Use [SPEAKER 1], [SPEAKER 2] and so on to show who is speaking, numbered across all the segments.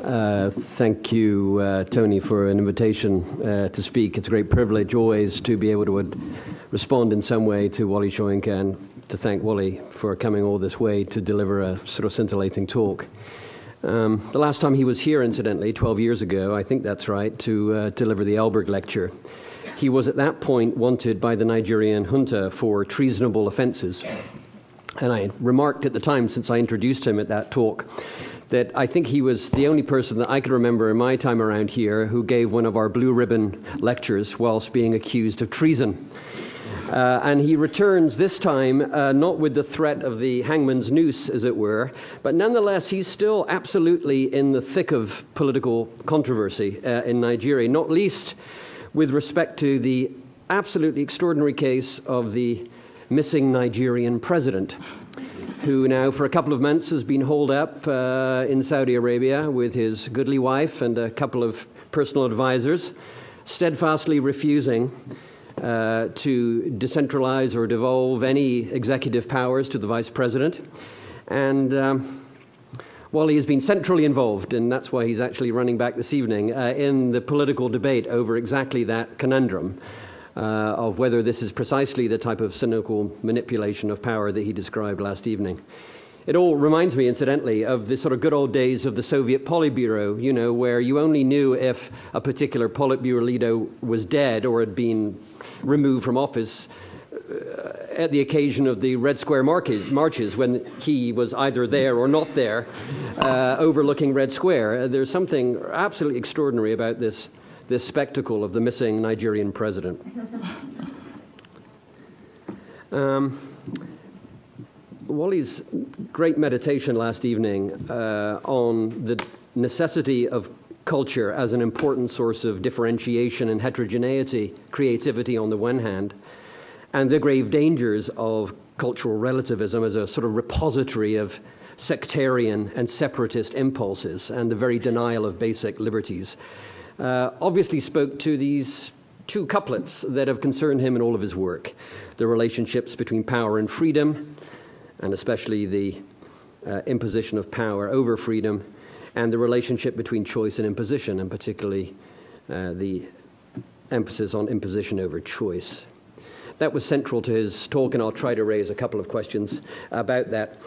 [SPEAKER 1] Thank you, Tony, for an invitation to speak. It's a great privilege always to be able to respond in some way to Wole Soyinka, and to thank Wole for coming all this way to deliver a sort of scintillating talk. The last time he was here, incidentally, 12 years ago, I think that's right, to deliver the Elberg lecture, he was at that point wanted by the Nigerian junta for treasonable offences. And I remarked at the time, since I introduced him at that talk, that I think he was the only person that I could remember in my time around here who gave one of our blue ribbon lectures whilst being accused of treason. And he returns this time, not with the threat of the hangman's noose, as it were, but nonetheless, he's still absolutely in the thick of political controversy in Nigeria, not least with respect to the absolutely extraordinary case of the missing Nigerian president, who now for a couple of months has been holed up in Saudi Arabia with his goodly wife and a couple of personal advisors, steadfastly refusing to decentralize or devolve any executive powers to the vice president. And Wole has been centrally involved, and that's why he's actually running back this evening, in the political debate over exactly that conundrum of whether this is precisely the type of cynical manipulation of power that he described last evening. It all reminds me, incidentally, of the sort of good old days of the Soviet Politburo, you know, where you only knew if a particular Politburo leader was dead or had been removed from office at the occasion of the Red Square marches, when he was either there or not there, overlooking Red Square. There's something absolutely extraordinary about this spectacle of the missing Nigerian president. Wole's great meditation last evening on the necessity of culture as an important source of differentiation and heterogeneity, creativity on the one hand, and the grave dangers of cultural relativism as a sort of repository of sectarian and separatist impulses and the very denial of basic liberties, obviously spoke to these two couplets that have concerned him in all of his work: the relationships between power and freedom, and especially the imposition of power over freedom, and the relationship between choice and imposition, and particularly the emphasis on imposition over choice. That was central to his talk, and I'll try to raise a couple of questions about that.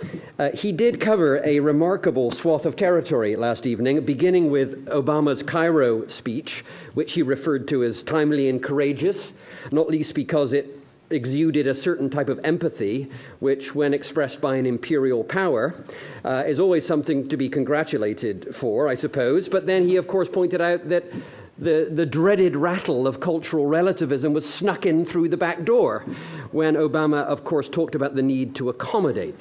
[SPEAKER 1] He did cover a remarkable swath of territory last evening, beginning with Obama's Cairo speech, which he referred to as timely and courageous, not least because it exuded a certain type of empathy, which, when expressed by an imperial power, is always something to be congratulated for, I suppose. But then he, of course, pointed out that the dreaded rattle of cultural relativism was snuck in through the back door when Obama, of course, talked about the need to accommodate.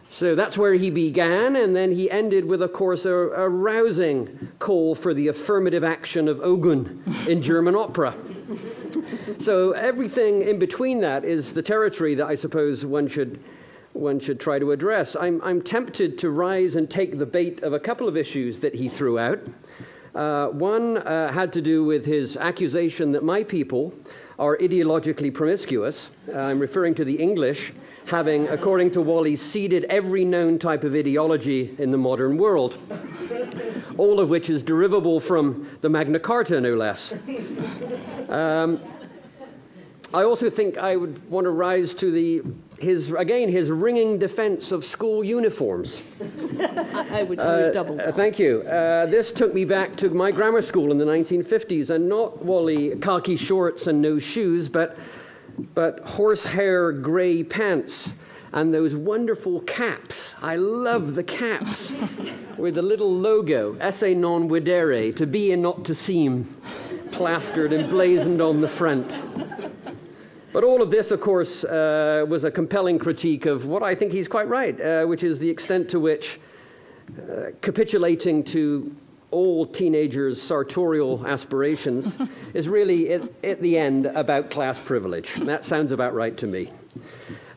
[SPEAKER 1] So that's where he began, and then he ended with, of course, a rousing call for the affirmative action of Ogun in German opera. So everything in between that is the territory that I suppose one should try to address. I'm tempted to rise and take the bait of a couple of issues that he threw out. One had to do with his accusation that my people are ideologically promiscuous. I'm referring to the English, having, according to Wole, seeded every known type of ideology in the modern world, all of which is derivable from the Magna Carta, no less. I also think I would want to rise to his ringing defense of school uniforms.
[SPEAKER 2] I would double that.
[SPEAKER 1] Thank you. This took me back to my grammar school in the 1950s, and not Wole khaki shorts and no shoes, but horsehair grey pants and those wonderful caps. I love the caps with the little logo, esse non videre, to be and not to seem, plastered and blazoned on the front. But all of this, of course, was a compelling critique of what I think he's quite right, which is the extent to which capitulating to all teenagers' sartorial aspirations is really, at the end, about class privilege. And that sounds about right to me.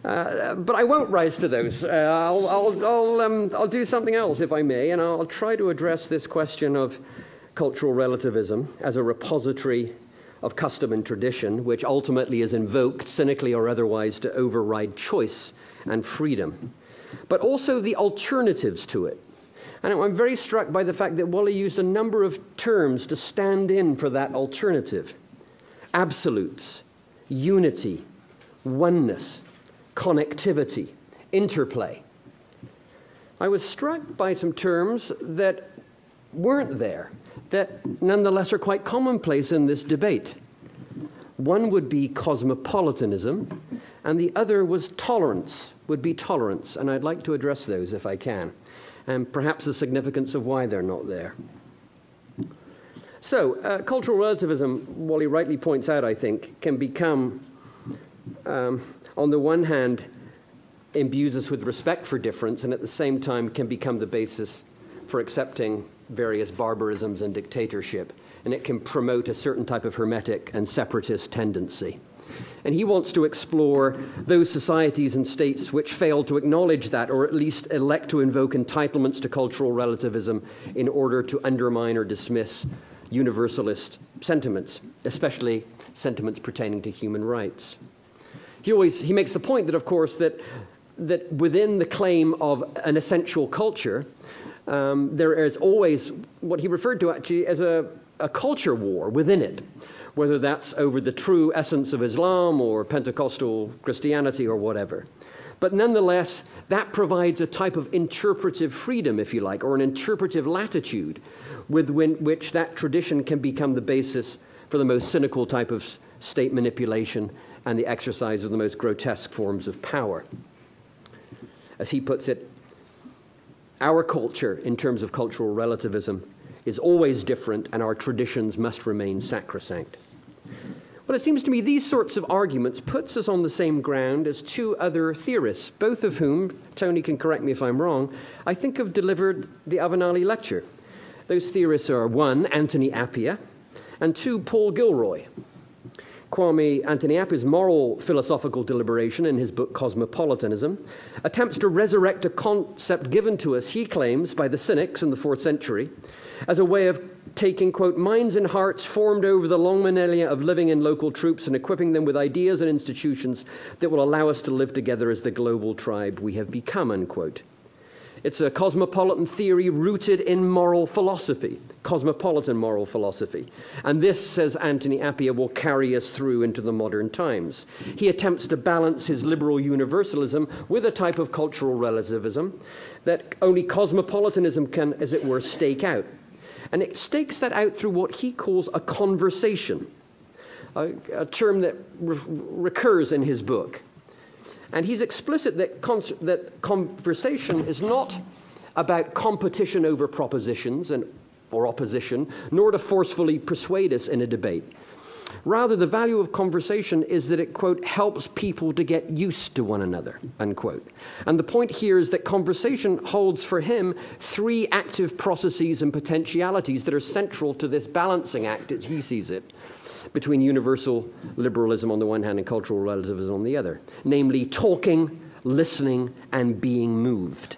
[SPEAKER 1] But I won't rise to those. I'll do something else, if I may, and I'll try to address this question of cultural relativism as a repository of custom and tradition, which ultimately is invoked, cynically or otherwise, to override choice and freedom, but also the alternatives to it. And I'm very struck by the fact that Wole used a number of terms to stand in for that alternative. Absolutes, unity, oneness, connectivity, interplay. I was struck by some terms that weren't there, that nonetheless are quite commonplace in this debate. One would be cosmopolitanism, and the other was tolerance, would be tolerance, and I'd like to address those if I can, and perhaps the significance of why they're not there. So, cultural relativism, Wole rightly points out, I think, can become, on the one hand, imbues us with respect for difference, and at the same time can become the basis for accepting various barbarisms and dictatorship, and it can promote a certain type of hermetic and separatist tendency. And he wants to explore those societies and states which fail to acknowledge that, or at least elect to invoke entitlements to cultural relativism in order to undermine or dismiss universalist sentiments, especially sentiments pertaining to human rights. He makes the point that, of course, that within the claim of an essential culture, there is always what he referred to actually as a culture war within it, whether that's over the true essence of Islam or Pentecostal Christianity or whatever. But nonetheless, that provides a type of interpretive freedom, if you like, or an interpretive latitude with which that tradition can become the basis for the most cynical type of state manipulation and the exercise of the most grotesque forms of power. As he puts it, our culture, in terms of cultural relativism, is always different, and our traditions must remain sacrosanct. Well, it seems to me these sorts of arguments puts us on the same ground as two other theorists, both of whom, Tony can correct me if I'm wrong, I think have delivered the Avenali lecture. Those theorists are, one, Anthony Appiah, and two, Paul Gilroy. Kwame Anthony Appiah's moral philosophical deliberation in his book Cosmopolitanism attempts to resurrect a concept given to us, he claims, by the Cynics in the 4th century as a way of taking, quote, minds and hearts formed over the long millennia of living in local troops and equipping them with ideas and institutions that will allow us to live together as the global tribe we have become, unquote. It's a cosmopolitan theory rooted in moral philosophy, cosmopolitan moral philosophy. And this, says Anthony Appiah, will carry us through into the modern times. He attempts to balance his liberal universalism with a type of cultural relativism that only cosmopolitanism can, as it were, stake out. And it stakes that out through what he calls a conversation, a term that recurs in his book. And he's explicit that conversation is not about competition over propositions or opposition, nor to forcefully persuade us in a debate. Rather, the value of conversation is that it, quote, helps people to get used to one another, unquote. And the point here is that conversation holds for him three active processes and potentialities that are central to this balancing act, as he sees it, between universal liberalism on the one hand and cultural relativism on the other, namely talking, listening, and being moved.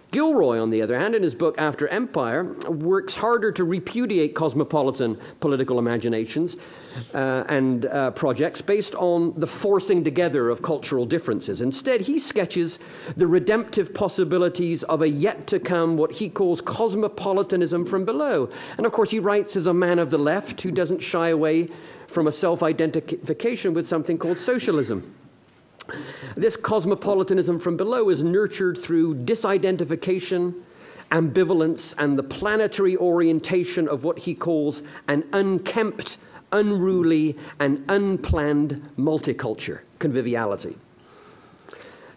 [SPEAKER 1] Gilroy, on the other hand, in his book After Empire, works harder to repudiate cosmopolitan political imaginations and projects based on the forcing together of cultural differences. Instead, he sketches the redemptive possibilities of a yet-to-come, what he calls cosmopolitanism from below. And of course, he writes as a man of the left who doesn't shy away from a self-identification with something called socialism. This cosmopolitanism from below is nurtured through disidentification, ambivalence, and the planetary orientation of what he calls an unkempt, unruly, and unplanned multiculture, conviviality.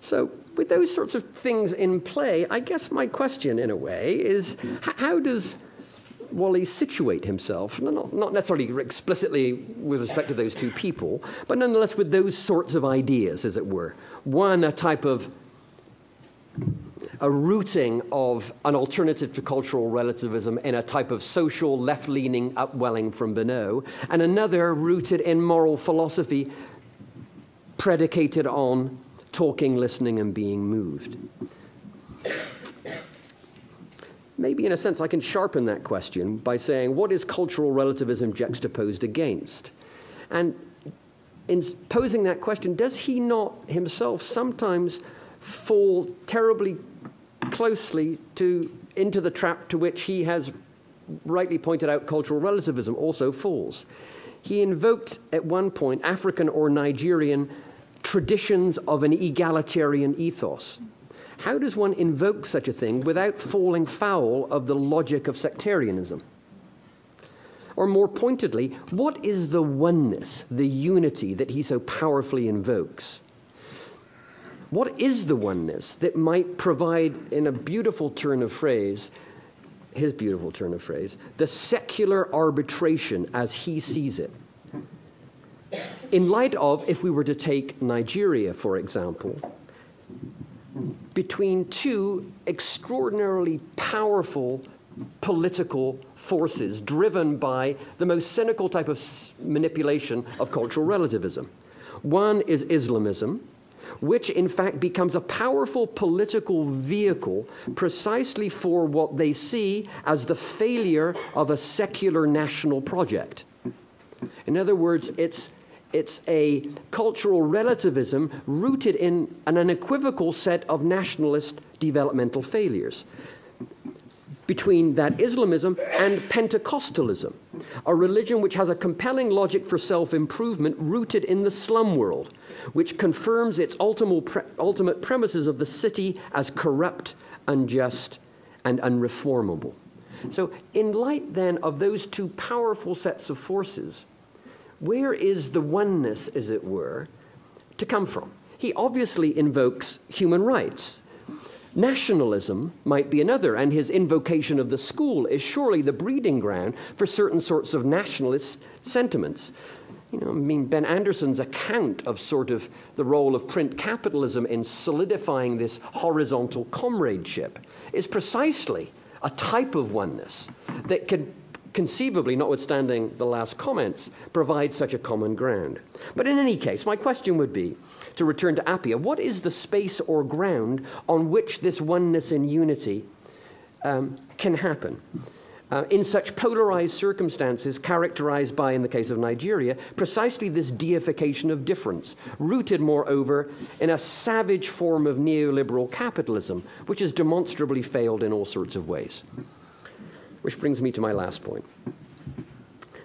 [SPEAKER 1] So, with those sorts of things in play, I guess my question, in a way, is how does Wole situate himself, not necessarily explicitly with respect to those two people, but nonetheless with those sorts of ideas, as it were. One, a type of a rooting of an alternative to cultural relativism in a type of social left-leaning upwelling from below, and another rooted in moral philosophy predicated on talking, listening, and being moved. Maybe in a sense I can sharpen that question by saying, what is cultural relativism juxtaposed against? And in posing that question, does he not himself sometimes fall terribly closely into the trap to which he has rightly pointed out cultural relativism also falls. He invoked at one point African or Nigerian traditions of an egalitarian ethos. How does one invoke such a thing without falling foul of the logic of sectarianism? Or more pointedly, what is the oneness, the unity that he so powerfully invokes? What is the oneness that might provide, in a beautiful turn of phrase, his beautiful turn of phrase, the secular arbitration as he sees it? In light of, if we were to take Nigeria, for example, between two extraordinarily powerful political forces driven by the most cynical type of manipulation of cultural relativism. One is Islamism, which in fact becomes a powerful political vehicle precisely for what they see as the failure of a secular national project. In other words, it's a cultural relativism rooted in an unequivocal set of nationalist developmental failures. Between that Islamism and Pentecostalism, a religion which has a compelling logic for self-improvement rooted in the slum world, which confirms its ultimate premises of the city as corrupt, unjust, and unreformable. So in light then of those two powerful sets of forces, where is the oneness, as it were, to come from? He obviously invokes human rights. Nationalism might be another, and his invocation of the school is surely the breeding ground for certain sorts of nationalist sentiments. Ben Anderson's account of sort of the role of print capitalism in solidifying this horizontal comradeship is precisely a type of oneness that could conceivably, notwithstanding the last comments, provide such a common ground. But in any case, my question would be, to return to Appia, what is the space or ground on which this oneness and unity can happen? In such polarized circumstances characterized by, in the case of Nigeria, precisely this deification of difference, rooted, moreover, in a savage form of neoliberal capitalism, which has demonstrably failed in all sorts of ways. Which brings me to my last point.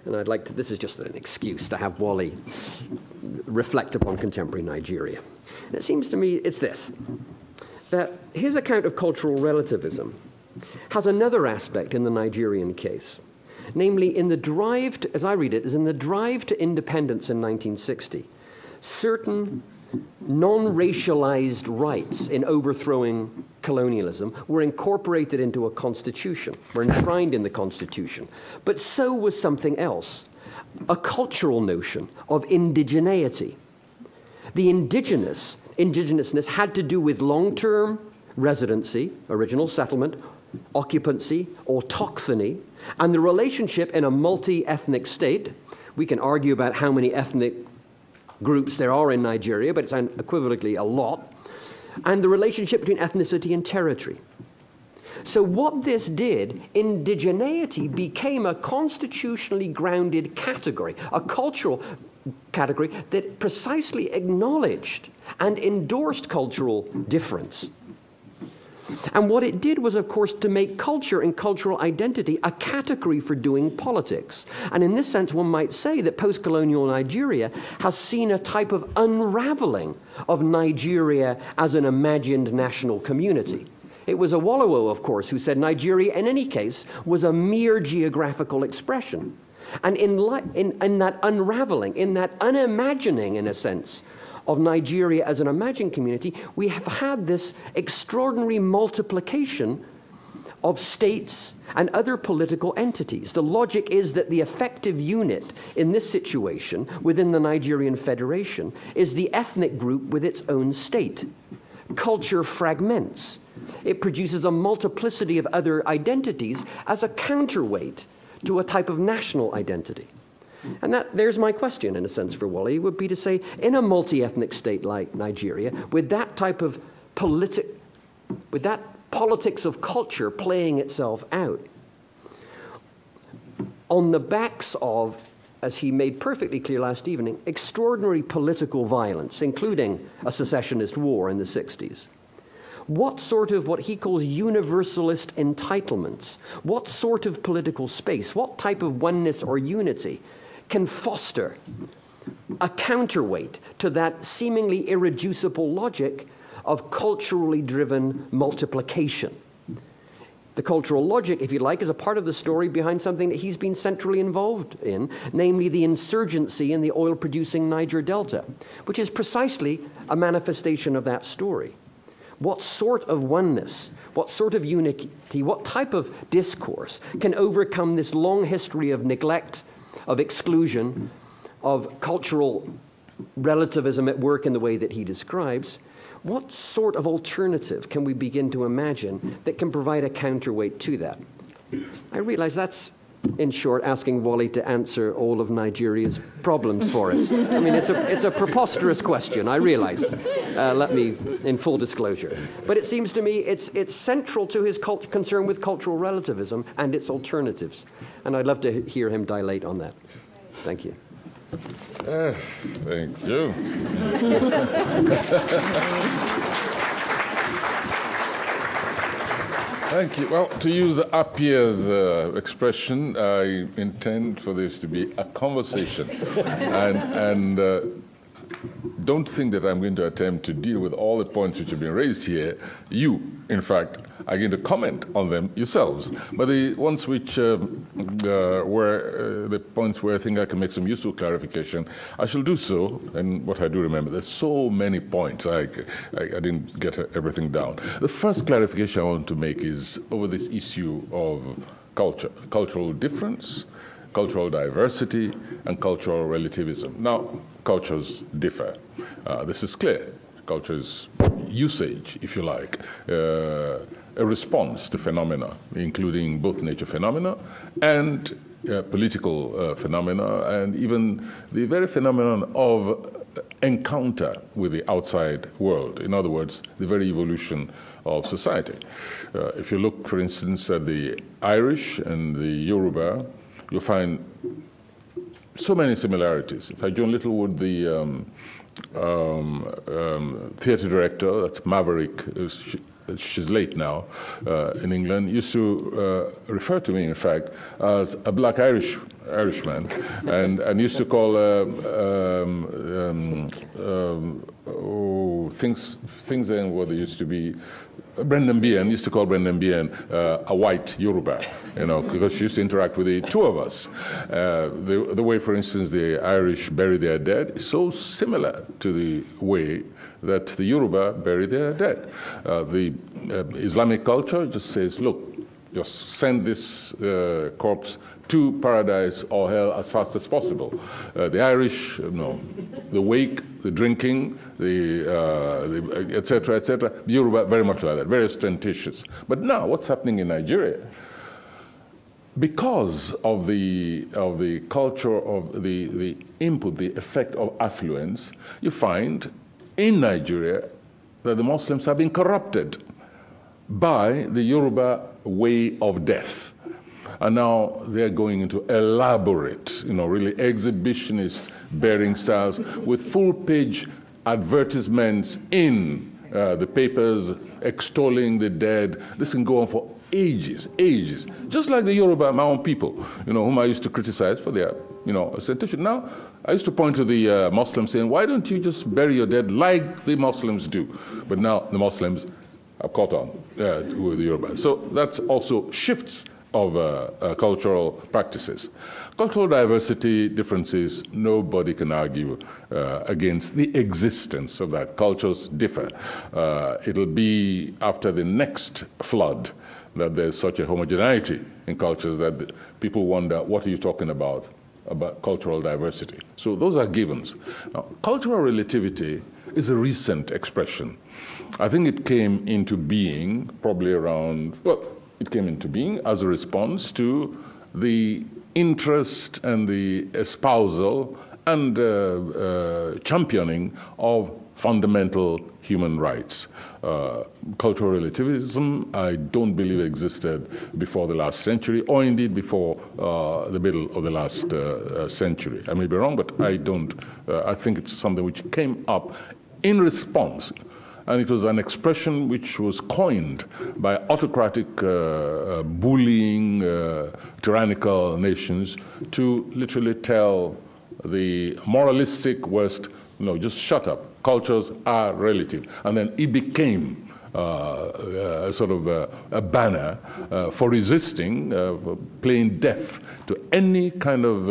[SPEAKER 1] And I'd like to, this is just an excuse to have Wole reflect upon contemporary Nigeria. And it seems to me it's this, that his account of cultural relativism has another aspect in the Nigerian case, namely in the drive, as I read it, is in the drive to independence in 1960. Certain non-racialized rights in overthrowing colonialism were incorporated into a constitution, were enshrined in the constitution. But so was something else, a cultural notion of indigeneity. The indigenousness had to do with long-term residency, original settlement, occupancy, autochthony, and the relationship in a multi-ethnic state. We can argue about how many ethnic groups there are in Nigeria, but it's unequivocally a lot, and the relationship between ethnicity and territory. So what this did, indigeneity became a constitutionally grounded category, a cultural category that precisely acknowledged and endorsed cultural difference. And what it did was, of course, to make culture and cultural identity a category for doing politics. And in this sense, one might say that post-colonial Nigeria has seen a type of unraveling of Nigeria as an imagined national community. It was Awolowo, of course, who said Nigeria, in any case, was a mere geographical expression. And in that unraveling, in that unimagining, in a sense, of Nigeria as an imagined community, we have had this extraordinary multiplication of states and other political entities. The logic is that the effective unit in this situation within the Nigerian Federation is the ethnic group with its own state. Culture fragments. It produces a multiplicity of other identities as a counterweight to a type of national identity. And there's my question, in a sense, for Wole, would be to say, in a multi-ethnic state like Nigeria, with that type of politics of culture playing itself out, on the backs of, as he made perfectly clear last evening, extraordinary political violence, including a secessionist war in the 60s, what sort of what he calls universalist entitlements, what sort of political space, what type of oneness or unity can foster a counterweight to that seemingly irreducible logic of culturally driven multiplication. The cultural logic, if you like, is a part of the story behind something that he's been centrally involved in, namely the insurgency in the oil-producing Niger Delta, which is precisely a manifestation of that story. What sort of oneness, what sort of unity, what type of discourse can overcome this long history of neglect, of exclusion, of cultural relativism at work in the way that he describes? What sort of alternative can we begin to imagine that can provide a counterweight to that? I realize that's, in short, asking Wole to answer all of Nigeria's problems for us. I mean, it's a preposterous question, I realize. Let me, in full disclosure. But it seems to me it's central to his concern with cultural relativism and its alternatives. And I'd love to hear him dilate on that. Thank you.
[SPEAKER 3] Thank you. Thank you. Well, to use Appier's expression, I intend for this to be a conversation. and don't think that I'm going to attempt to deal with all the points which have been raised here. You, in fact, are going to comment on them yourselves. But the ones which were the points where I think I can make some useful clarification, I shall do so. And what I do remember, there's so many points, I didn't get everything down. The first clarification I want to make is over this issue of culture, cultural difference, cultural diversity, and cultural relativism. Now, cultures differ. This is clear. Culture is usage, if you like, a response to phenomena, including both nature phenomena and political phenomena, and even the very phenomenon of encounter with the outside world. In other words, the very evolution of society. If you look, for instance, at the Irish and the Yoruba, you'll find so many similarities. In fact, John Littlewood, the theatre director, that's Maverick, she's late now, in England, used to refer to me, in fact, as a black Irishman, and used to call things then what they used to be. Brendan Behan used to call Brendan Behan a white Yoruba, because she used to interact with the two of us. The way, for instance, the Irish bury their dead is so similar to the way that the Yoruba bury their dead. The Islamic culture just says, look, just send this corpse to paradise or hell as fast as possible. The Irish, no, the wake, the drinking, et cetera, et cetera. The Yoruba, very much like that, very ostentatious. But now, what's happening in Nigeria? Because of the culture of the input, the effect of affluence, you find in Nigeria that the Muslims have been corrupted by the Yoruba way of death. And now they're going into elaborate, really exhibitionist burying styles with full-page advertisements in the papers extolling the dead. This can go on for ages, ages. Just like the Yoruba, my own people, whom I used to criticize for their, ostentation. Now, I used to point to the Muslims saying, why don't you just bury your dead like the Muslims do? But now the Muslims have caught on with the Yoruba. So that's also shifts of cultural practices. Cultural diversity differences, nobody can argue against the existence of that. Cultures differ. It'll be after the next flood that there's such a homogeneity in cultures that people wonder, what are you talking about cultural diversity? So those are givens. Now, cultural relativity is a recent expression. I think it came into being probably around, it came into being as a response to the interest and the espousal and championing of fundamental human rights. Cultural relativism, I don't believe existed before the last century, or indeed before the middle of the last century. I may be wrong, but I don't. I think it's something which came up in response And it was an expression which was coined by autocratic, bullying, tyrannical nations to literally tell the moralistic West, no, just shut up. Cultures are relative. And then it became sort of a banner for resisting, playing deaf to any kind of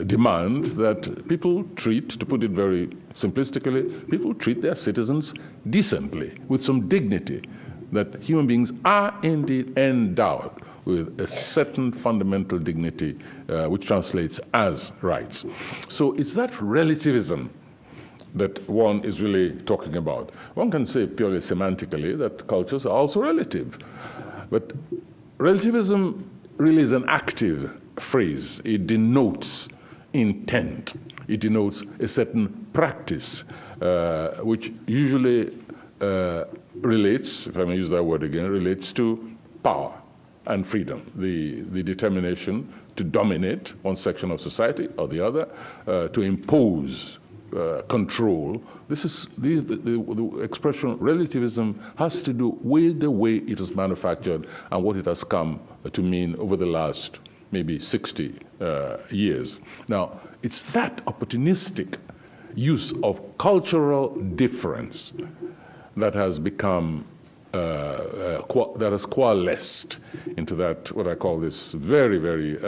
[SPEAKER 3] demand that people treat, to put it very simplistically, people treat their citizens decently, with some dignity, that human beings are indeed endowed with a certain fundamental dignity, which translates as rights. So it's that relativism that one is really talking about. One can say purely semantically that cultures are also relative. But relativism really is an active phrase. It denotes intent. It denotes a certain practice, which usually relates, if I may use that word again, relates to power and freedom, the determination to dominate one section of society or the other, to impose control. The expression relativism has to do with the way it is manufactured and what it has come to mean over the last maybe 60 years. Now, it's that opportunistic use of cultural difference that has become that has coalesced into that, what I call this very, very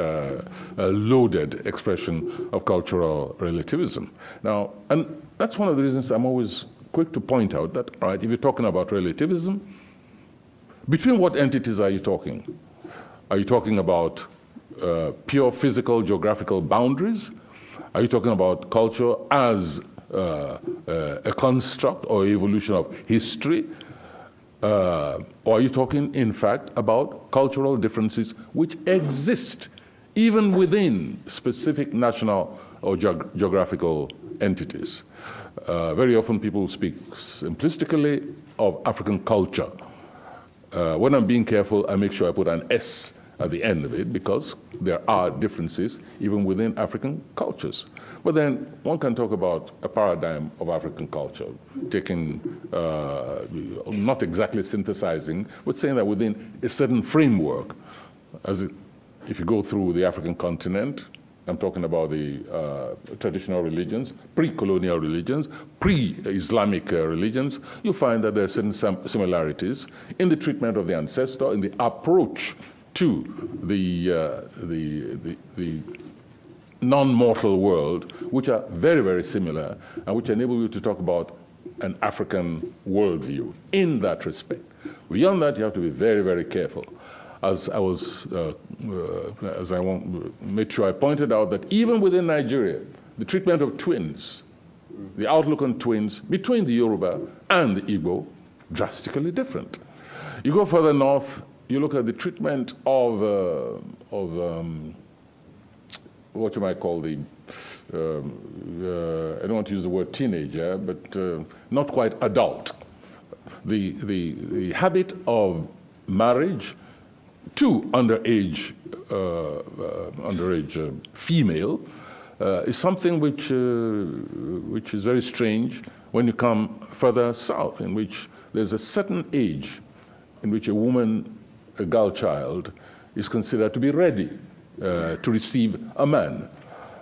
[SPEAKER 3] loaded expression of cultural relativism. Now, and that's one of the reasons I'm always quick to point out that, all right, if you're talking about relativism, between what entities are you talking? Are you talking about pure physical, geographical boundaries? Are you talking about culture as a construct or evolution of history? Or are you talking, in fact, about cultural differences which exist even within specific national or geographical entities? Very often people speak simplistically of African culture. When I'm being careful, I make sure I put an S at the end of it because there are differences even within African cultures. But then one can talk about a paradigm of African culture, taking, not exactly synthesizing, but saying that within a certain framework, if you go through the African continent, I'm talking about the traditional religions, pre-colonial religions, pre-Islamic religions, you find that there are certain similarities in the treatment of the ancestor, in the approach to the non-mortal world, which are very, very similar and which enable you to talk about an African worldview in that respect. Beyond that, you have to be very, very careful. As I made sure I pointed out that even within Nigeria, the treatment of twins, the outlook on twins between the Yoruba and the Igbo, drastically different. You go further north, you look at the treatment of what you might call the, I don't want to use the word teenager, but not quite adult. The habit of marriage to underage female is something which is very strange when you come further south, in which there's a certain age in which a woman, a girl child, is considered to be ready to receive a man.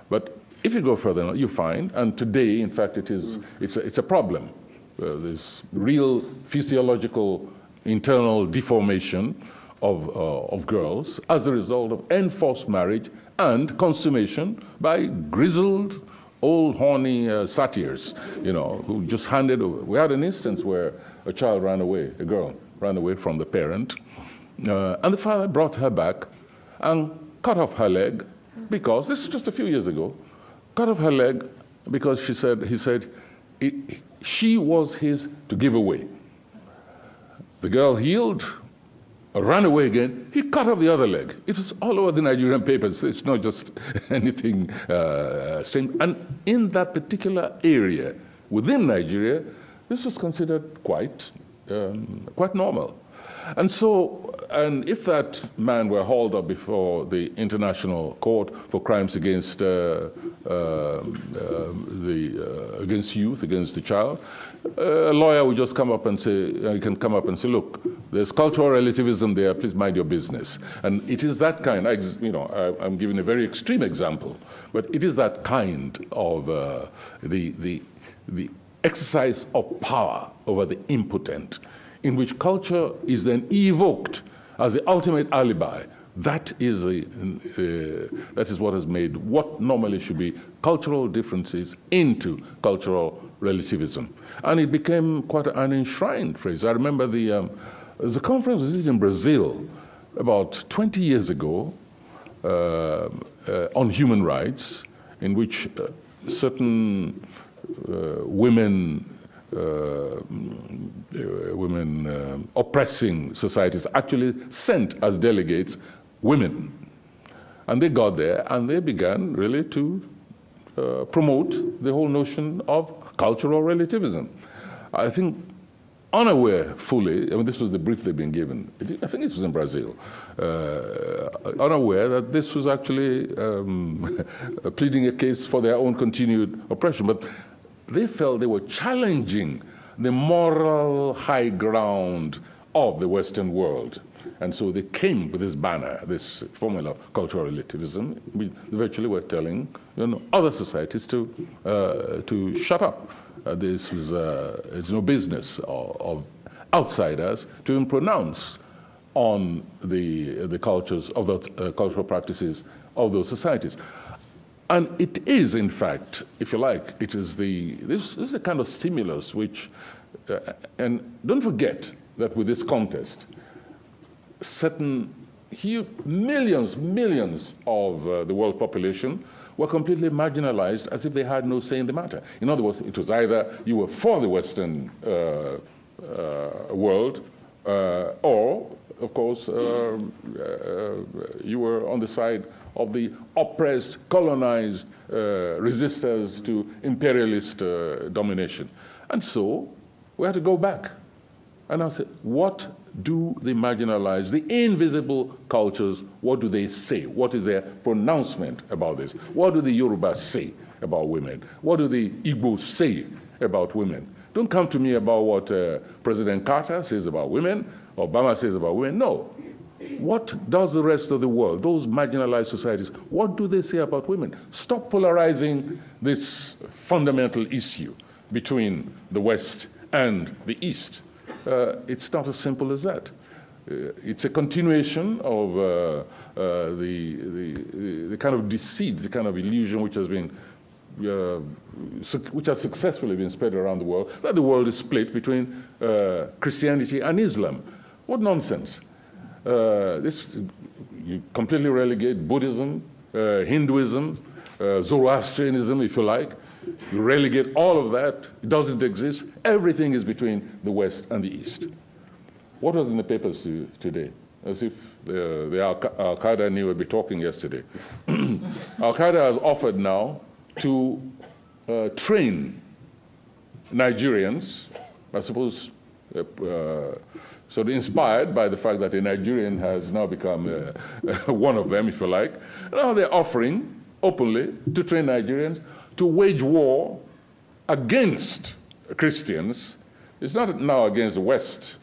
[SPEAKER 3] But if you go further, you find, and today, in fact, it's a problem. There's real physiological internal deformation of girls as a result of enforced marriage and consummation by grizzled, old, horny satyrs, who just handed over. We had an instance where a child ran away, a girl ran away from the parent, and the father brought her back and cut off her leg because, this is just a few years ago, cut off her leg because he said she was his to give away. The girl healed, ran away again, he cut off the other leg. It was all over the Nigerian papers. It's not just anything strange. And in that particular area, within Nigeria, this was considered quite normal. And so, and if that man were hauled up before the International Court for crimes against against youth, against the child. A lawyer would just come up and say, look, there's cultural relativism there, please mind your business. And it is that kind, I'm giving a very extreme example, but it is that kind of the exercise of power over the impotent, in which culture is then evoked as the ultimate alibi. That is what has made what normally should be cultural differences into cultural relativism. And it became quite an enshrined phrase. I remember there's a conference was in Brazil about 20 years ago on human rights, in which certain women oppressing societies actually sent as delegates women. And they got there and they began really to promote the whole notion of cultural relativism. I think unaware fully, this was the brief they'd been given, I think it was in Brazil, unaware that this was actually pleading a case for their own continued oppression. But they felt they were challenging the moral high ground of the Western world. And so they came with this banner, this formula of cultural relativism. We virtually were telling other societies to shut up. This was it's no business of outsiders to even pronounce on the cultures of the cultural practices of those societies. And it is, in fact, if you like, it is this is the kind of stimulus which, and don't forget that with this contest, certain millions of the world population were completely marginalized as if they had no say in the matter. In other words, it was either you were for the Western world or, of course, you were on the side of the oppressed, colonized resistors to imperialist domination. And so we had to go back. And I said, what do the marginalized, the invisible cultures, what do they say? What is their pronouncement about this? What do the Yorubas say about women? What do the Igbos say about women? Don't come to me about what President Carter says about women, Obama says about women. No. What does the rest of the world, those marginalized societies, what do they say about women? Stop polarizing this fundamental issue between the West and the East. It's not as simple as that. It's a continuation of the kind of deceit, the kind of illusion which has been, which has successfully been spread around the world, that the world is split between Christianity and Islam. What nonsense! You completely relegate Buddhism, Hinduism, Zoroastrianism, if you like. You relegate all of that. It doesn't exist. Everything is between the West and the East. What was in the papers today? As if the Al-Qaeda knew we'd be talking yesterday. Al-Qaeda has offered now to train Nigerians, I suppose, sort of inspired by the fact that a Nigerian has now become one of them, if you like. Now they're offering openly to train Nigerians to wage war against Christians. It's not now against the West.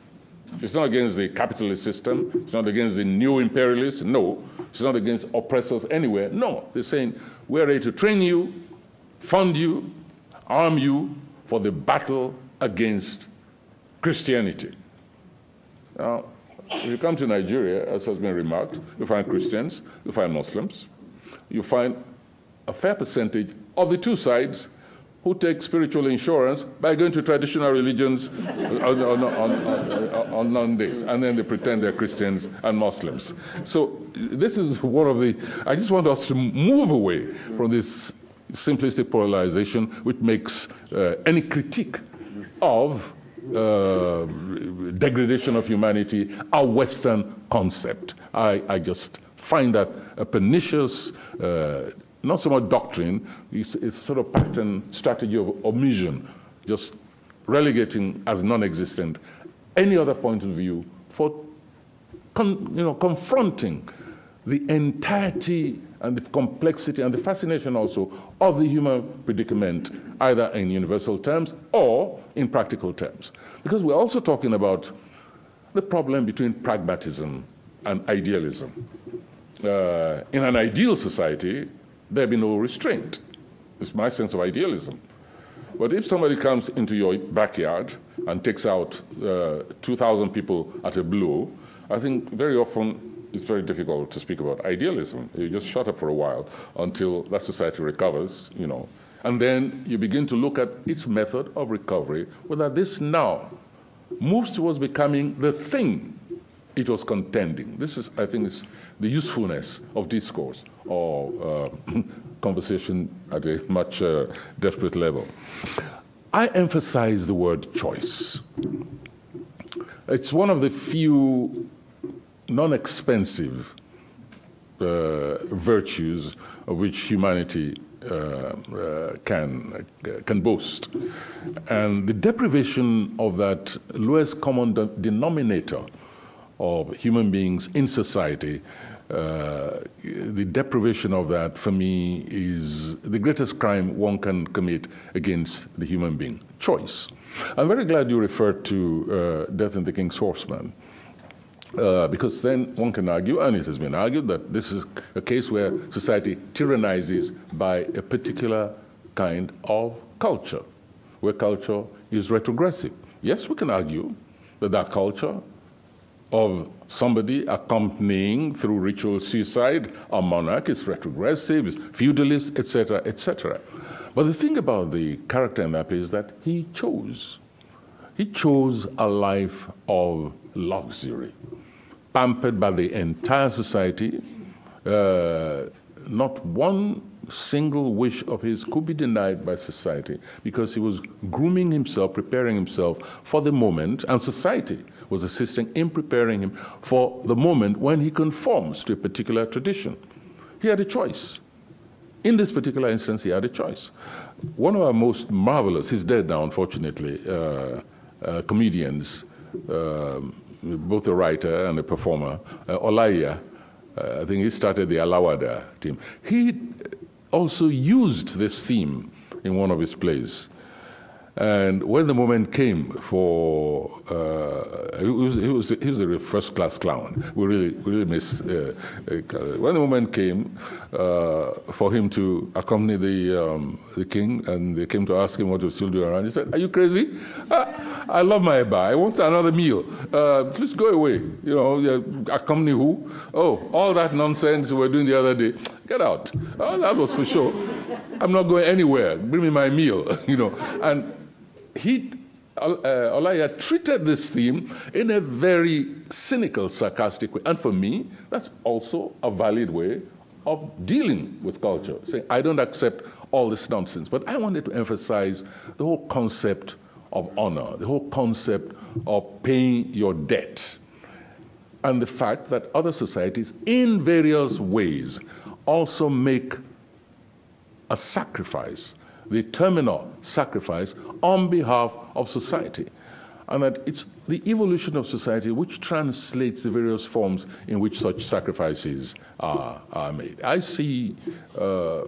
[SPEAKER 3] It's not against the capitalist system. It's not against the new imperialists. No. It's not against oppressors anywhere. No. They're saying, we're ready to train you, fund you, arm you for the battle against Christianity. Now, if you come to Nigeria, as has been remarked, you find Christians, you find Muslims, you find a fair percentage of the two sides who take spiritual insurance by going to traditional religions on non-days, and then they pretend they're Christians and Muslims. So this is one of the, I just want us to move away from this simplistic polarization which makes any critique of degradation of humanity a Western concept. I just find that a pernicious, not so much doctrine, it's sort of pattern strategy of omission, just relegating as non-existent any other point of view for confronting the entirety and the complexity and the fascination also of the human predicament, either in universal terms or in practical terms. Because we're also talking about the problem between pragmatism and idealism. In an ideal society, there'd be no restraint. It's my sense of idealism. But if somebody comes into your backyard and takes out 2,000 people at a blow, I think very often it's very difficult to speak about idealism. You just shut up for a while until that society recovers, you know. And then you begin to look at its method of recovery, whether this now moves towards becoming the thing it was contending. This is, I think, is the usefulness of discourse or conversation at a much desperate level. I emphasize the word choice. It's one of the few non-expensive virtues of which humanity can boast. And the deprivation of that lowest common denominator of human beings in society, the deprivation of that, for me, is the greatest crime one can commit against the human being: choice. I'm very glad you referred to Death and the King's Horseman, because then one can argue, and it has been argued, that this is a case where society tyrannizes by a particular kind of culture, where culture is retrogressive. Yes, we can argue that that culture of somebody accompanying through ritual suicide a monarch is retrogressive, is feudalist, etc., etc. But the thing about the character in that play is that he chose. He chose a life of luxury, pampered by the entire society. Not one single wish of his could be denied by society, because he was grooming himself, preparing himself for the moment, and society was assisting in preparing him for the moment when he conforms to a particular tradition. He had a choice. In this particular instance, he had a choice. One of our most marvelous, he's dead now, unfortunately, comedians, both a writer and a performer, Olaiya, I think he started the Alawada team. He also used this theme in one of his plays. And when the moment came for, he was a first-class clown. We really miss. When the moment came for him to accompany the king, and they came to ask him what he was still doing around, he said, "Are you crazy? I love my eba. I want another meal. Please go away. You know, accompany who? Oh, all that nonsense we were doing the other day. Get out. Oh, that was for sure. I'm not going anywhere. Bring me my meal." You know, and Olaiya treated this theme in a very cynical, sarcastic way. And for me, that's also a valid way of dealing with culture, saying, I don't accept all this nonsense. But I wanted to emphasize the whole concept of honor, the whole concept of paying your debt, and the fact that other societies, in various ways, also make a sacrifice, the terminal sacrifice on behalf of society. And that it's the evolution of society which translates the various forms in which such sacrifices are made. I see at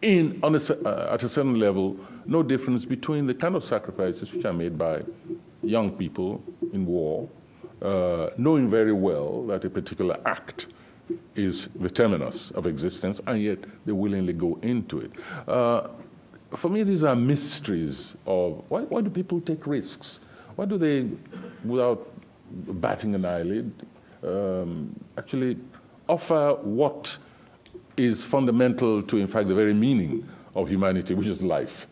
[SPEAKER 3] a certain level no difference between the kind of sacrifices which are made by young people in war, knowing very well that a particular act is the terminus of existence, and yet they willingly go into it. For me, these are mysteries of why do people take risks? Why do they, without batting an eyelid, actually offer what is fundamental to, in fact, the very meaning of humanity, which is life?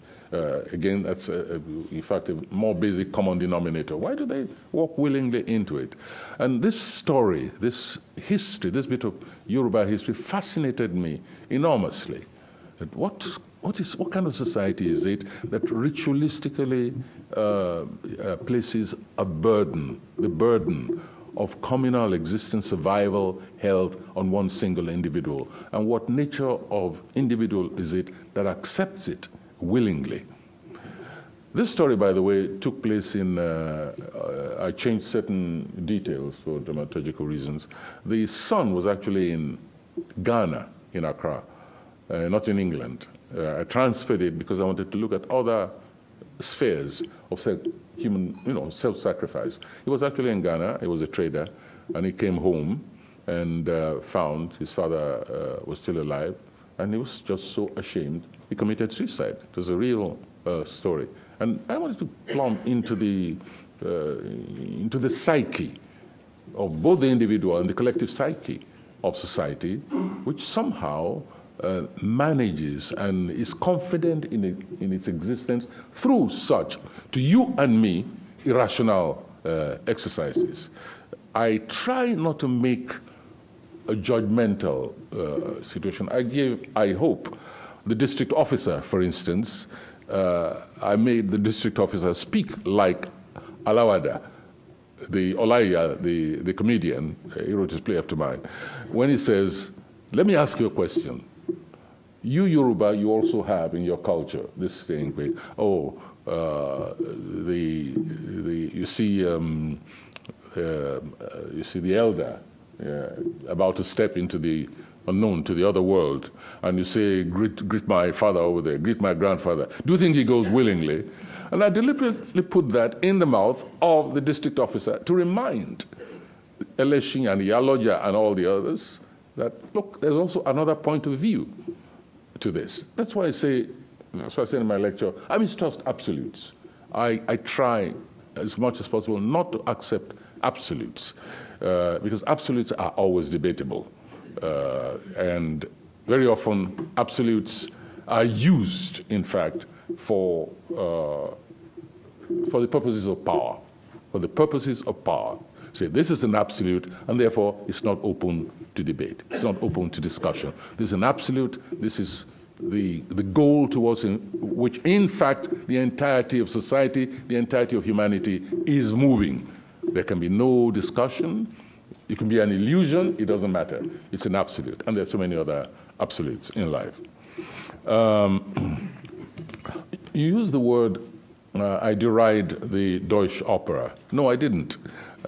[SPEAKER 3] Again, that's, in fact, a more basic common denominator. Why do they walk willingly into it? And this story, this history, this bit of Yoruba history fascinated me enormously. That what kind of society is it that ritualistically places a burden, the burden of communal existence, survival, health on one single individual? And what nature of individual is it that accepts it willingly? This story, by the way, took place in, I changed certain details for dramaturgical reasons. The son was actually in Ghana in Accra, not in England. I transferred it because I wanted to look at other spheres of human, self-sacrifice. He was actually in Ghana. He was a trader, and he came home and found his father was still alive, and he was just so ashamed he committed suicide. It was a real story, and I wanted to plumb into the psyche of both the individual and the collective psyche of society, which somehow manages and is confident in its existence through such, to you and me, irrational exercises. I try not to make a judgmental situation. I hope, the district officer, for instance, I made the district officer speak like Alawada, the Olaya, the comedian. He wrote his play after mine, when he says, let me ask you a question. You Yoruba, you also have in your culture this thing where, you see the elder about to step into the unknown, to the other world, and you say, greet my father over there, greet my grandfather. Do you think he goes willingly? And I deliberately put that in the mouth of the district officer to remind Eleshin and Yaloja and all the others that, look, there's also another point of view to this. That's why I say in my lecture, I mistrust absolutes. I try as much as possible not to accept absolutes, because absolutes are always debatable. And very often, absolutes are used, in fact, for the purposes of power. For the purposes of power. Say, this is an absolute, and therefore it's not open to debate. It's not open to discussion. This is an absolute. This is the goal towards which, in fact, the entirety of society, the entirety of humanity is moving. There can be no discussion. It can be an illusion. It doesn't matter. It's an absolute. And there's so many other absolutes in life. You use the word, I deride the Deutsche Opera. No, I didn't.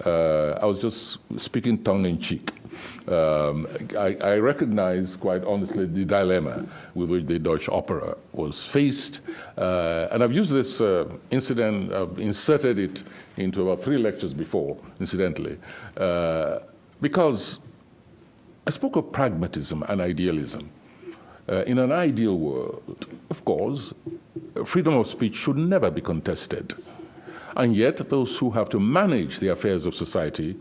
[SPEAKER 3] I was just speaking tongue-in-cheek. I recognize, quite honestly, the dilemma with which the Deutsche Opera was faced. And I've used this incident, I've inserted it into about 3 lectures before, incidentally, because I spoke of pragmatism and idealism. In an ideal world, of course, freedom of speech should never be contested. And yet, those who have to manage the affairs of society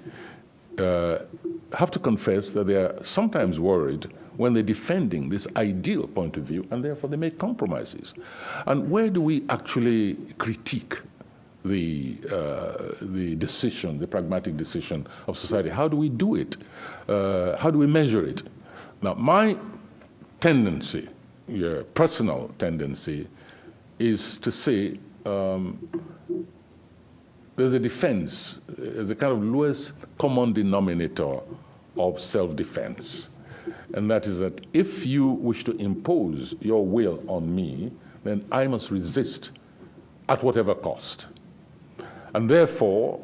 [SPEAKER 3] have to confess that they are sometimes worried when they're defending this ideal point of view, and therefore they make compromises. And where do we actually critique the decision, the pragmatic decision of society? How do we do it? How do we measure it? Now, my tendency, personal tendency, is to say there's a defense, there's a kind of lowest common denominator of self-defense. And that is that if you wish to impose your will on me, then I must resist at whatever cost. And therefore,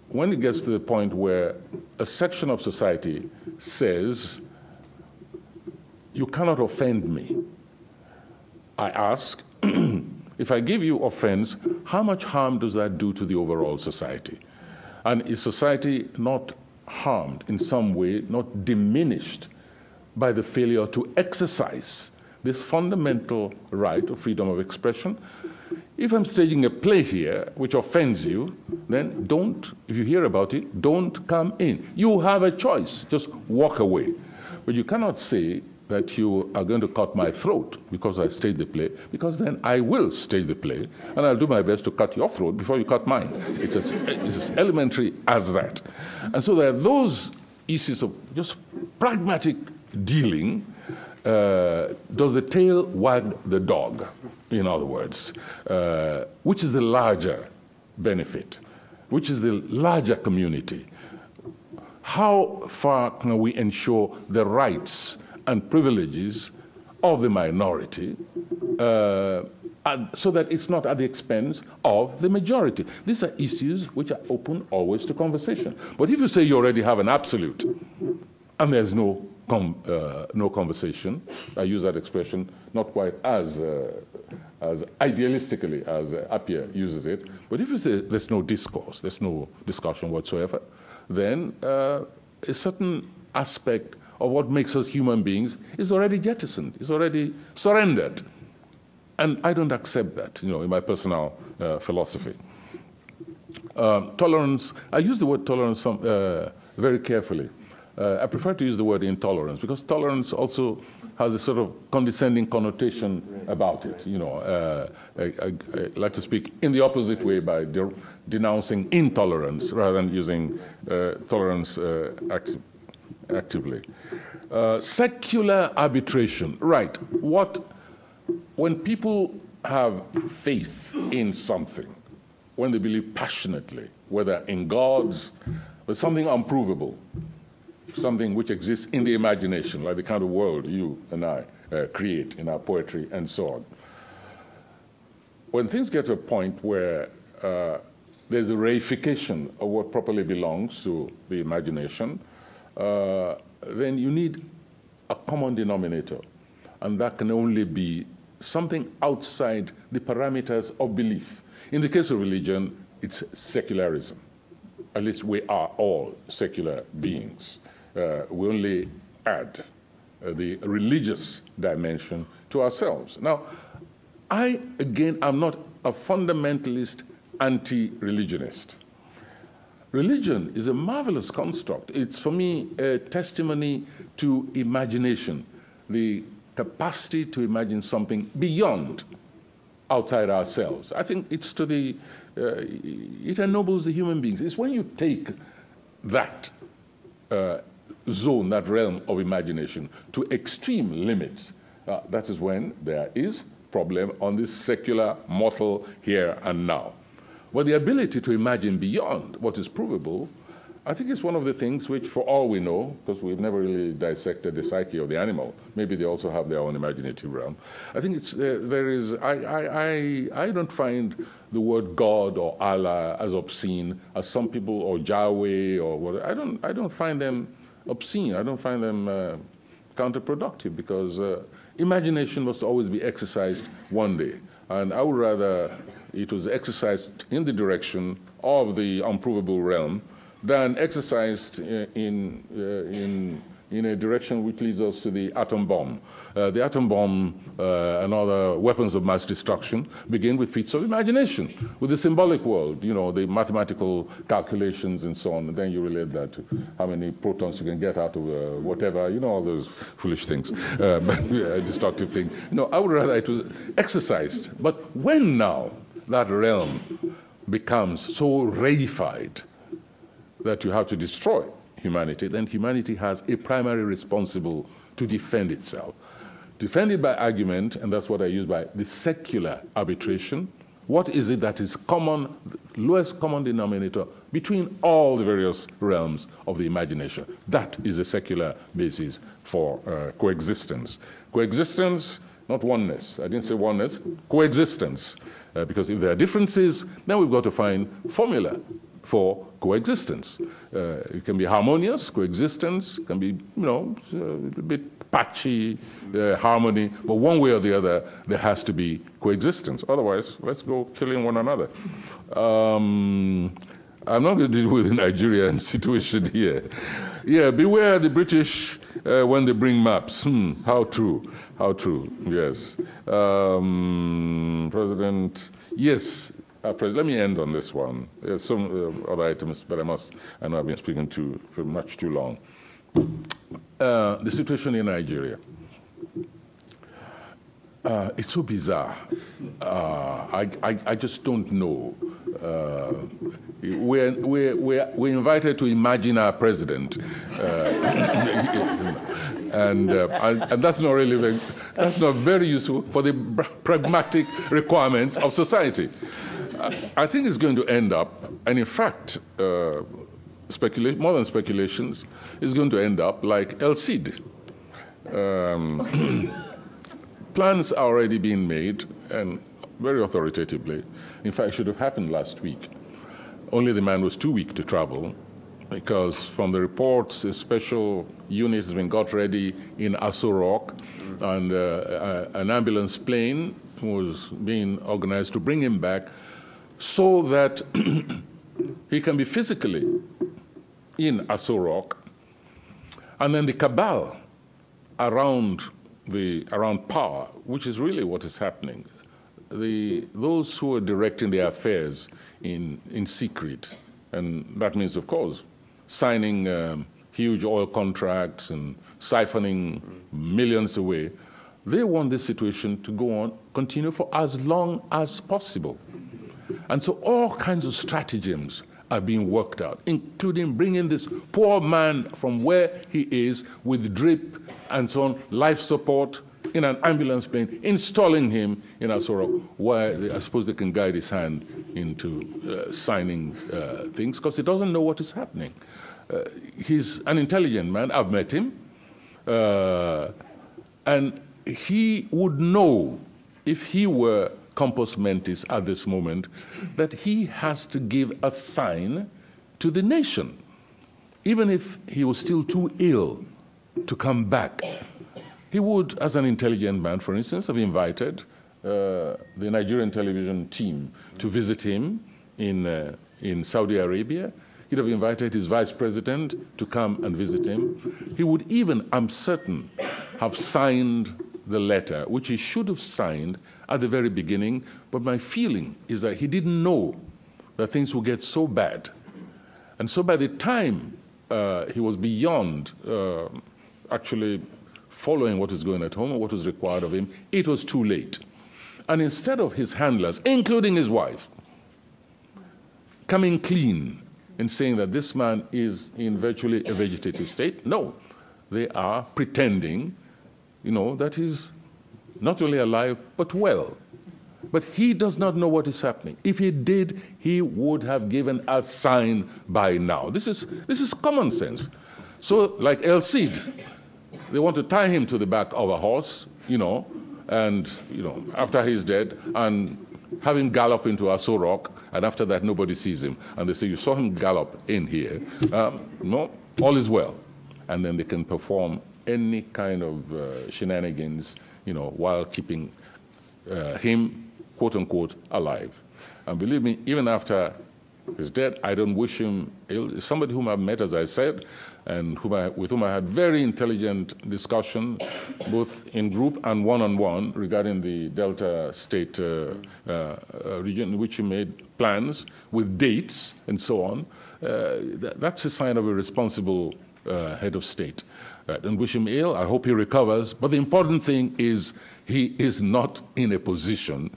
[SPEAKER 3] when it gets to the point where a section of society says, you cannot offend me, I ask, if I give you offense, how much harm does that do to the overall society? And is society not harmed in some way, not diminished by the failure to exercise this fundamental right of freedom of expression? If I'm staging a play here which offends you, then don't, if you hear about it, don't come in. You have a choice, just walk away. But you cannot say that you are going to cut my throat because I staged the play, because then I will stage the play, and I'll do my best to cut your throat before you cut mine. It's as elementary as that. And so there are those issues of just pragmatic dealing. Does the tail wag the dog, in other words? Which is the larger benefit? Which is the larger community? How far can we ensure the rights and privileges of the minority so that it's not at the expense of the majority? These are issues which are open always to conversation. But if you say you already have an absolute and there's no no conversation. I use that expression not quite as idealistically as Appiah uses it, but if you say there's no discourse, there's no discussion whatsoever, then a certain aspect of what makes us human beings is already jettisoned, is already surrendered. And I don't accept that, in my personal philosophy. Tolerance, I use the word tolerance very carefully. I prefer to use the word intolerance because tolerance also has a sort of condescending connotation about it. I like to speak in the opposite way by denouncing intolerance rather than using tolerance actively. Secular arbitration, right. When people have faith in something, when they believe passionately, whether in gods, but something unprovable, something which exists in the imagination, like the kind of world you and I create in our poetry and so on. When things get to a point where there's a reification of what properly belongs to the imagination, then you need a common denominator, and that can only be something outside the parameters of belief. In the case of religion, it's secularism. At least we are all secular beings. We only add the religious dimension to ourselves. Now, I, again, am not a fundamentalist anti-religionist. Religion is a marvelous construct. It's, for me, a testimony to imagination, the capacity to imagine something beyond, outside ourselves. I think it's to the, it ennobles the human beings. It's when you take that zone, that realm of imagination to extreme limits, that is when there is problem on this secular, mortal here and now. But the ability to imagine beyond what is provable, I think is one of the things which, for all we know, because we've never really dissected the psyche of the animal, maybe they also have their own imaginative realm. I think it's, there is, I don't find the word God or Allah as obscene as some people, or Yahweh or whatever. I don't find them obscene. I don't find them counterproductive, because imagination must always be exercised one day. And I would rather it was exercised in the direction of the unprovable realm than exercised in a direction which leads us to the atom bomb. The atom bomb and other weapons of mass destruction begin with feats of imagination, with the symbolic world, the mathematical calculations and so on, and then you relate that to how many protons you can get out of whatever, all those foolish things, destructive things. I would rather it was exercised. But when now that realm becomes so reified that you have to destroy humanity, then humanity has a primary responsible to defend itself. Defend it by argument, and that's what I use by the secular arbitration. What is it that is common, lowest common denominator between all the various realms of the imagination? That is a secular basis for coexistence. Coexistence, not oneness. I didn't say oneness, coexistence. Because if there are differences, then we've got to find formula for coexistence. It can be harmonious coexistence, can be, a bit patchy harmony, but one way or the other, there has to be coexistence. Otherwise, let's go killing one another. I'm not going to deal with the Nigerian situation here. Yeah, beware the British when they bring maps. How true, yes. President, yes. Let me end on this one. There's some other items, but I know I've been speaking for much too long. The situation in Nigeria. It's so bizarre. I just don't know. We're invited to imagine our president, and that's not really that's not very useful for the pragmatic requirements of society. I think it's going to end up, and in fact, more than speculations, it's going to end up like El Cid. Plans are already being made, and very authoritatively. In fact, it should have happened last week. Only the man was too weak to travel. because from the reports, a special unit has been got ready in Aso Rock, and an ambulance plane was being organized to bring him back so that he can be physically in Aso Rock. And then the cabal around power, which is really what is happening, those who are directing their affairs in secret, and that means, of course, signing huge oil contracts and siphoning millions away, they want this situation to go on, continue for as long as possible. And so all kinds of stratagems are being worked out, including bringing this poor man from where he is with drip and so on, life support, in an ambulance plane, installing him in Aso Rock, where I suppose they can guide his hand into signing things, because he doesn't know what is happening. He's an intelligent man. I've met him. And he would know, if he were compos mentis at this moment, that he has to give a sign to the nation, even if he was still too ill to come back. He would, as an intelligent man, for instance, have invited the Nigerian television team to visit him in Saudi Arabia. He'd have invited his vice president to come and visit him. He would even, I'm certain, have signed the letter, which he should have signed at the very beginning. But my feeling is that he didn't know that things would get so bad. And so by the time he was beyond actually following what was going at home or what was required of him, it was too late. And instead of his handlers, including his wife, coming clean and saying that this man is in virtually a vegetative state, no, they are pretending, that he's not only alive, but well. But he does not know what is happening. If he did, he would have given a sign by now. This is common sense. So, like El Cid, they want to tie him to the back of a horse, and, after he's dead, and have him gallop into Aso Rock, and after that, nobody sees him. And they say, you saw him gallop in here. No, all is well. And then they can perform any kind of shenanigans, while keeping him, quote unquote, alive. And believe me, even after he's dead, I don't wish him ill. Somebody whom I've met, as I said, and with whom I had very intelligent discussion, both in group and one-on-one, regarding the Delta State region, in which he made plans with dates and so on. That's a sign of a responsible head of state. I don't wish him ill. I hope he recovers. But the important thing is he is not in a position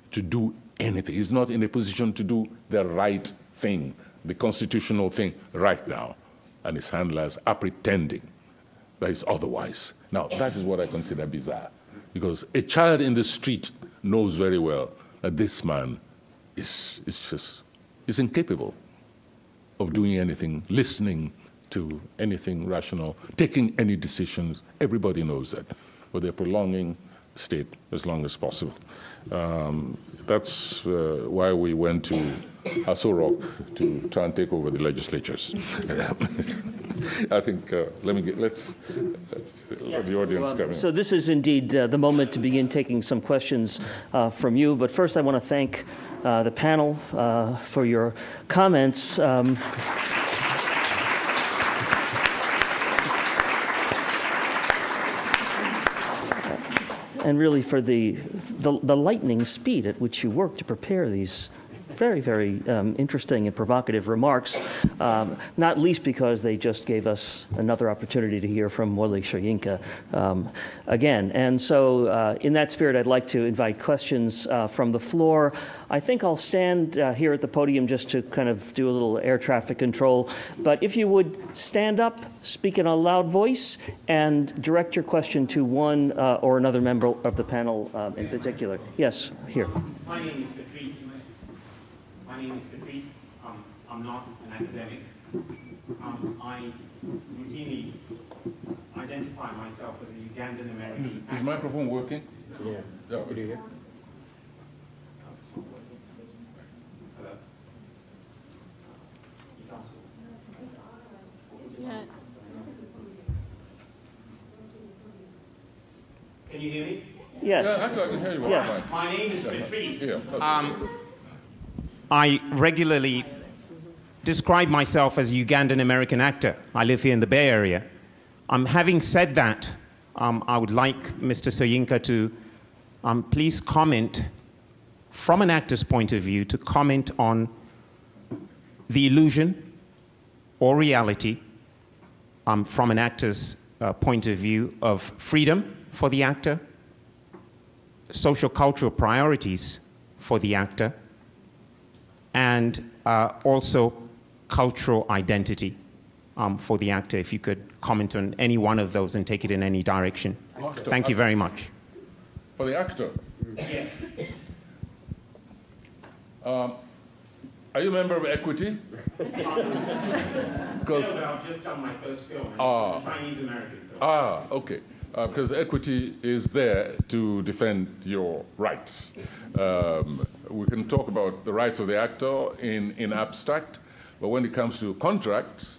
[SPEAKER 3] to do anything. He's not in a position to do the right thing, the constitutional thing right now. And his handlers are pretending that it's otherwise. Now, that is what I consider bizarre, because a child in the street knows very well that this man is incapable of doing anything, listening to anything rational, taking any decisions. Everybody knows that. But they're prolonging the state as long as possible. That's why we went to Aso Rock to try and take over the legislatures. I think, let's let the audience come in.
[SPEAKER 2] So this is indeed the moment to begin taking some questions from you. But first, I want to thank the panel for your comments. And really for the lightning speed at which you work to prepare these very, very interesting and provocative remarks, not least because they just gave us another opportunity to hear from Wole Soyinka again. And so in that spirit, I'd like to invite questions from the floor. I think I'll stand here at the podium just to kind of do a little air traffic control. But if you would stand up, speak in a loud voice, and direct your question to one or another member of the panel in particular. Yes, here.
[SPEAKER 4] My name is Patrice. I'm not an academic. I routinely identify myself as a Ugandan American.
[SPEAKER 3] Is the microphone working?
[SPEAKER 4] Yeah.
[SPEAKER 3] Yeah.
[SPEAKER 4] Hello.
[SPEAKER 2] Yes.
[SPEAKER 3] Yeah, I can hear you.
[SPEAKER 2] Yes.
[SPEAKER 4] My name is Patrice.
[SPEAKER 3] Yeah.
[SPEAKER 4] I regularly describe myself as a Ugandan American actor. I live here in the Bay Area. Having said that, I would like Mr. Soyinka to please comment from an actor's point of view, to comment on the illusion or reality from an actor's point of view of freedom for the actor, social cultural priorities for the actor, and also cultural identity for the actor. If you could comment on any one of those and take it in any direction. Thank you very much.
[SPEAKER 3] For the actor?
[SPEAKER 4] Yes.
[SPEAKER 3] Are you a member of Equity? Because
[SPEAKER 4] I've just done my first film. It's a Chinese American film.
[SPEAKER 3] Okay. Because Equity is there to defend your rights. We can talk about the rights of the actor in abstract, but when it comes to contracts,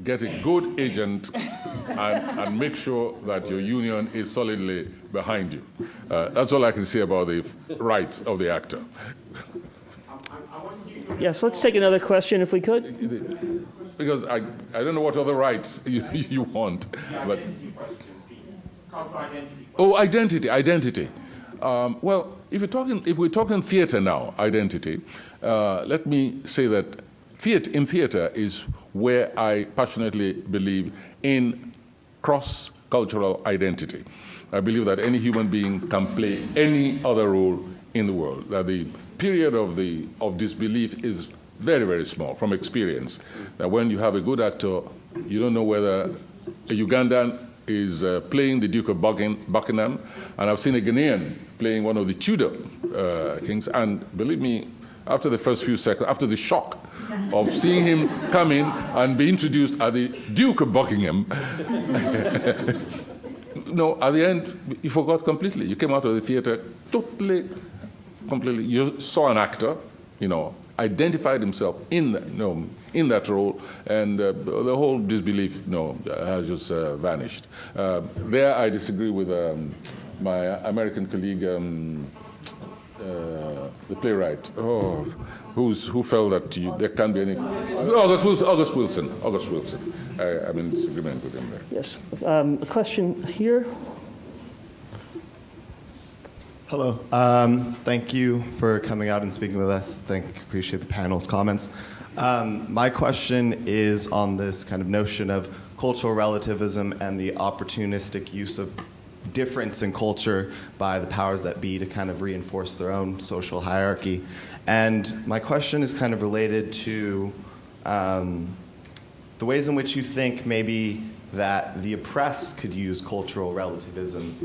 [SPEAKER 3] get a good agent and make sure that your union is solidly behind you. That's all I can say about the rights of the actor.
[SPEAKER 2] Yes, let's take another question if we could.
[SPEAKER 3] Because I don't know what other rights you want. But oh, identity. Well, if we're talking theater now, identity, let me say that in theater is where I passionately believe in cross-cultural identity. I believe that any human being can play any other role in the world, that the period of disbelief is very, very small from experience. That when you have a good actor, you don't know whether a Ugandan is playing the Duke of Buckingham, and I've seen a Ghanaian playing one of the Tudor kings, and believe me, after the first few seconds, after the shock of seeing him come in and be introduced as the Duke of Buckingham, no, at the end, you forgot completely. You came out of the theater completely. You saw an actor, identified himself in that role, and the whole disbelief, has just vanished. There, I disagree with my American colleague, the playwright, who felt that there can't be any. August Wilson. I'm in disagreement with him there.
[SPEAKER 2] Yes. A question here.
[SPEAKER 5] Hello. Thank you for coming out and speaking with us. Appreciate the panel's comments. My question is on this kind of notion of cultural relativism and the opportunistic use of difference in culture by the powers that be to kind of reinforce their own social hierarchy. And my question is kind of related to the ways in which you think maybe that the oppressed could use cultural relativism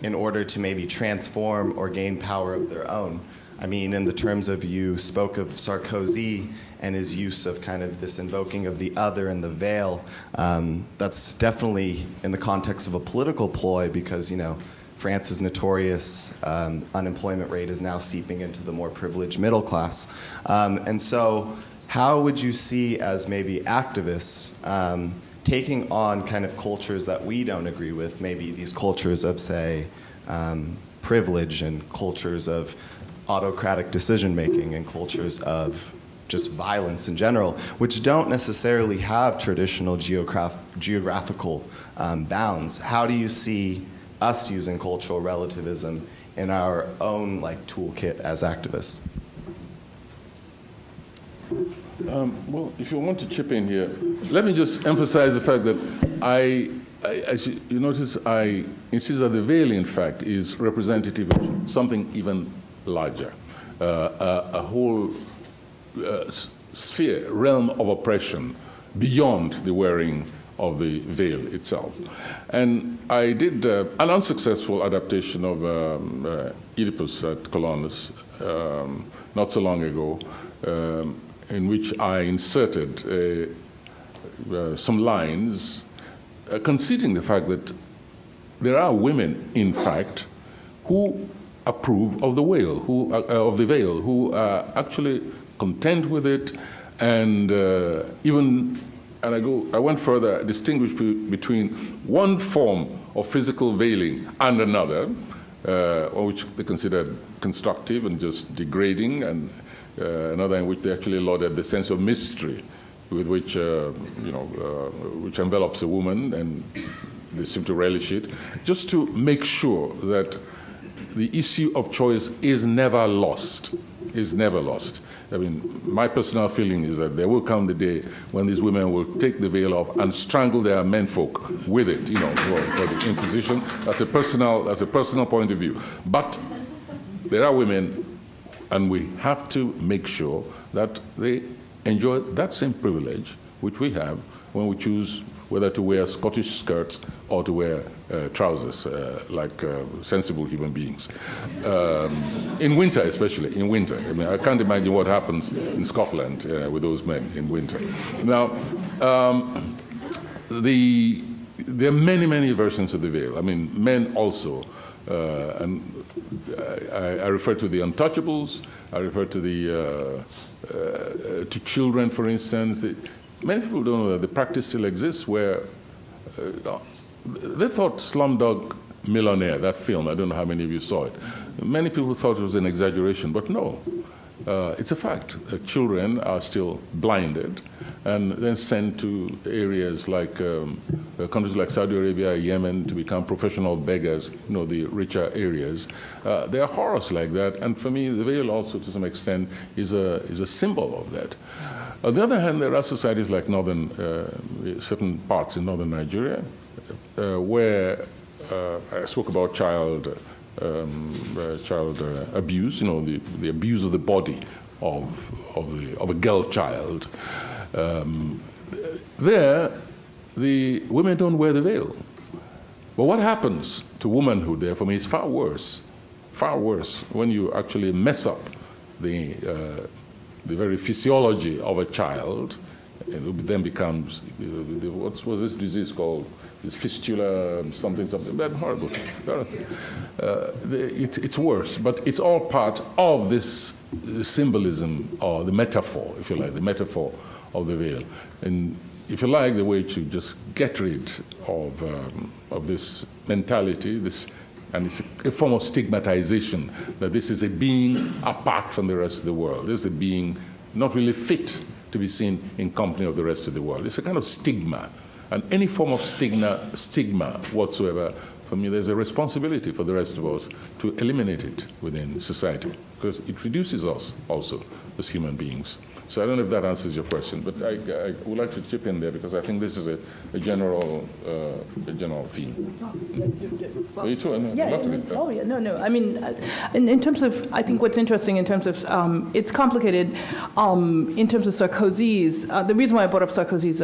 [SPEAKER 5] in order to maybe transform or gain power of their own. I mean, in the terms of, you spoke of Sarkozy and his use of kind of this invoking of the other and the veil. That's definitely in the context of a political ploy because, France's notorious unemployment rate is now seeping into the more privileged middle class. And so how would you see as maybe activists taking on kind of cultures that we don't agree with, maybe these cultures of, say, privilege and cultures of autocratic decision-making and cultures of just violence in general, which don't necessarily have traditional geographical bounds. How do you see us using cultural relativism in our own toolkit as activists?
[SPEAKER 3] Well, if you want to chip in here, let me just emphasize the fact that as you notice, I insist that the veil, in fact, is representative of something even larger, a whole sphere, realm of oppression beyond the wearing of the veil itself. And I did an unsuccessful adaptation of Oedipus at Colonus not so long ago, in which I inserted some lines conceding the fact that there are women, in fact, who approve of the veil, who are actually content with it, and I went further, distinguish between one form of physical veiling and another, which they considered constructive and just degrading, and another in which they actually lauded the sense of mystery with which, which envelops a woman, and they seem to relish it, just to make sure that the issue of choice is never lost, I mean, my personal feeling is that there will come the day when these women will take the veil off and strangle their menfolk with it, for the Inquisition. That's a personal point of view. But there are women, and we have to make sure that they enjoy that same privilege which we have when we choose whether to wear Scottish skirts or to wear trousers, like sensible human beings. In winter, especially, in winter. I mean, I can't imagine what happens in Scotland with those men in winter. Now, there are many, many versions of the veil. I mean, men also. And I refer to the untouchables. I refer to to children, for instance. Many people don't know that the practice still exists where they thought Slumdog Millionaire, that film, I don't know how many of you saw it. Many people thought it was an exaggeration, but no. It's a fact. Children are still blinded and then sent to areas like countries like Saudi Arabia, Yemen, to become professional beggars, the richer areas. There are horrors like that, and for me, the veil also, to some extent, is a symbol of that. On the other hand, there are societies like certain parts in northern Nigeria, where I spoke about child abuse, the abuse of the body of a girl child. There, the women don't wear the veil. But what happens to womanhood there, for me, is far worse when you actually mess up the very physiology of a child. It then becomes, what was this disease called? This fistula, something, that horrible thing. It's worse, but it's all part of this symbolism, or the metaphor, if you like, the metaphor of the veil. And if you like, the way to just get rid of this mentality, and it's a form of stigmatization, that this is a being apart from the rest of the world. This is a being not really fit to be seen in company of the rest of the world. It's a kind of stigma. And any form of stigma whatsoever, for me, there's a responsibility for the rest of us to eliminate it within society, because it reduces us also as human beings. So I don't know if that answers your question, but I would like to chip in there, because I think this is a general theme. Are you too?
[SPEAKER 6] No. I mean, in terms of, I think what's interesting in terms of, it's complicated in terms of Sarkozy's, the reason why I brought up Sarkozy's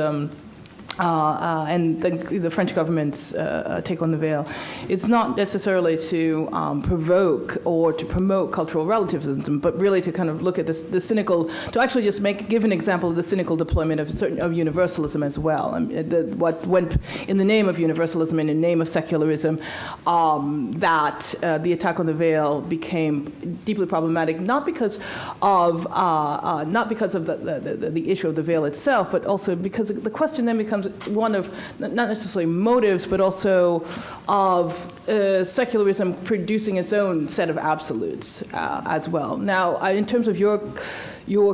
[SPEAKER 6] and the French government's take on the veil, it's not necessarily to provoke or to promote cultural relativism, but really to kind of look at the cynical, to actually just give an example of the cynical deployment of universalism as well. What went in the name of universalism and in the name of secularism, that the attack on the veil became deeply problematic, not because of the issue of the veil itself, but also because the question then becomes one of not necessarily motives, but also of secularism producing its own set of absolutes as well. Now, in terms of your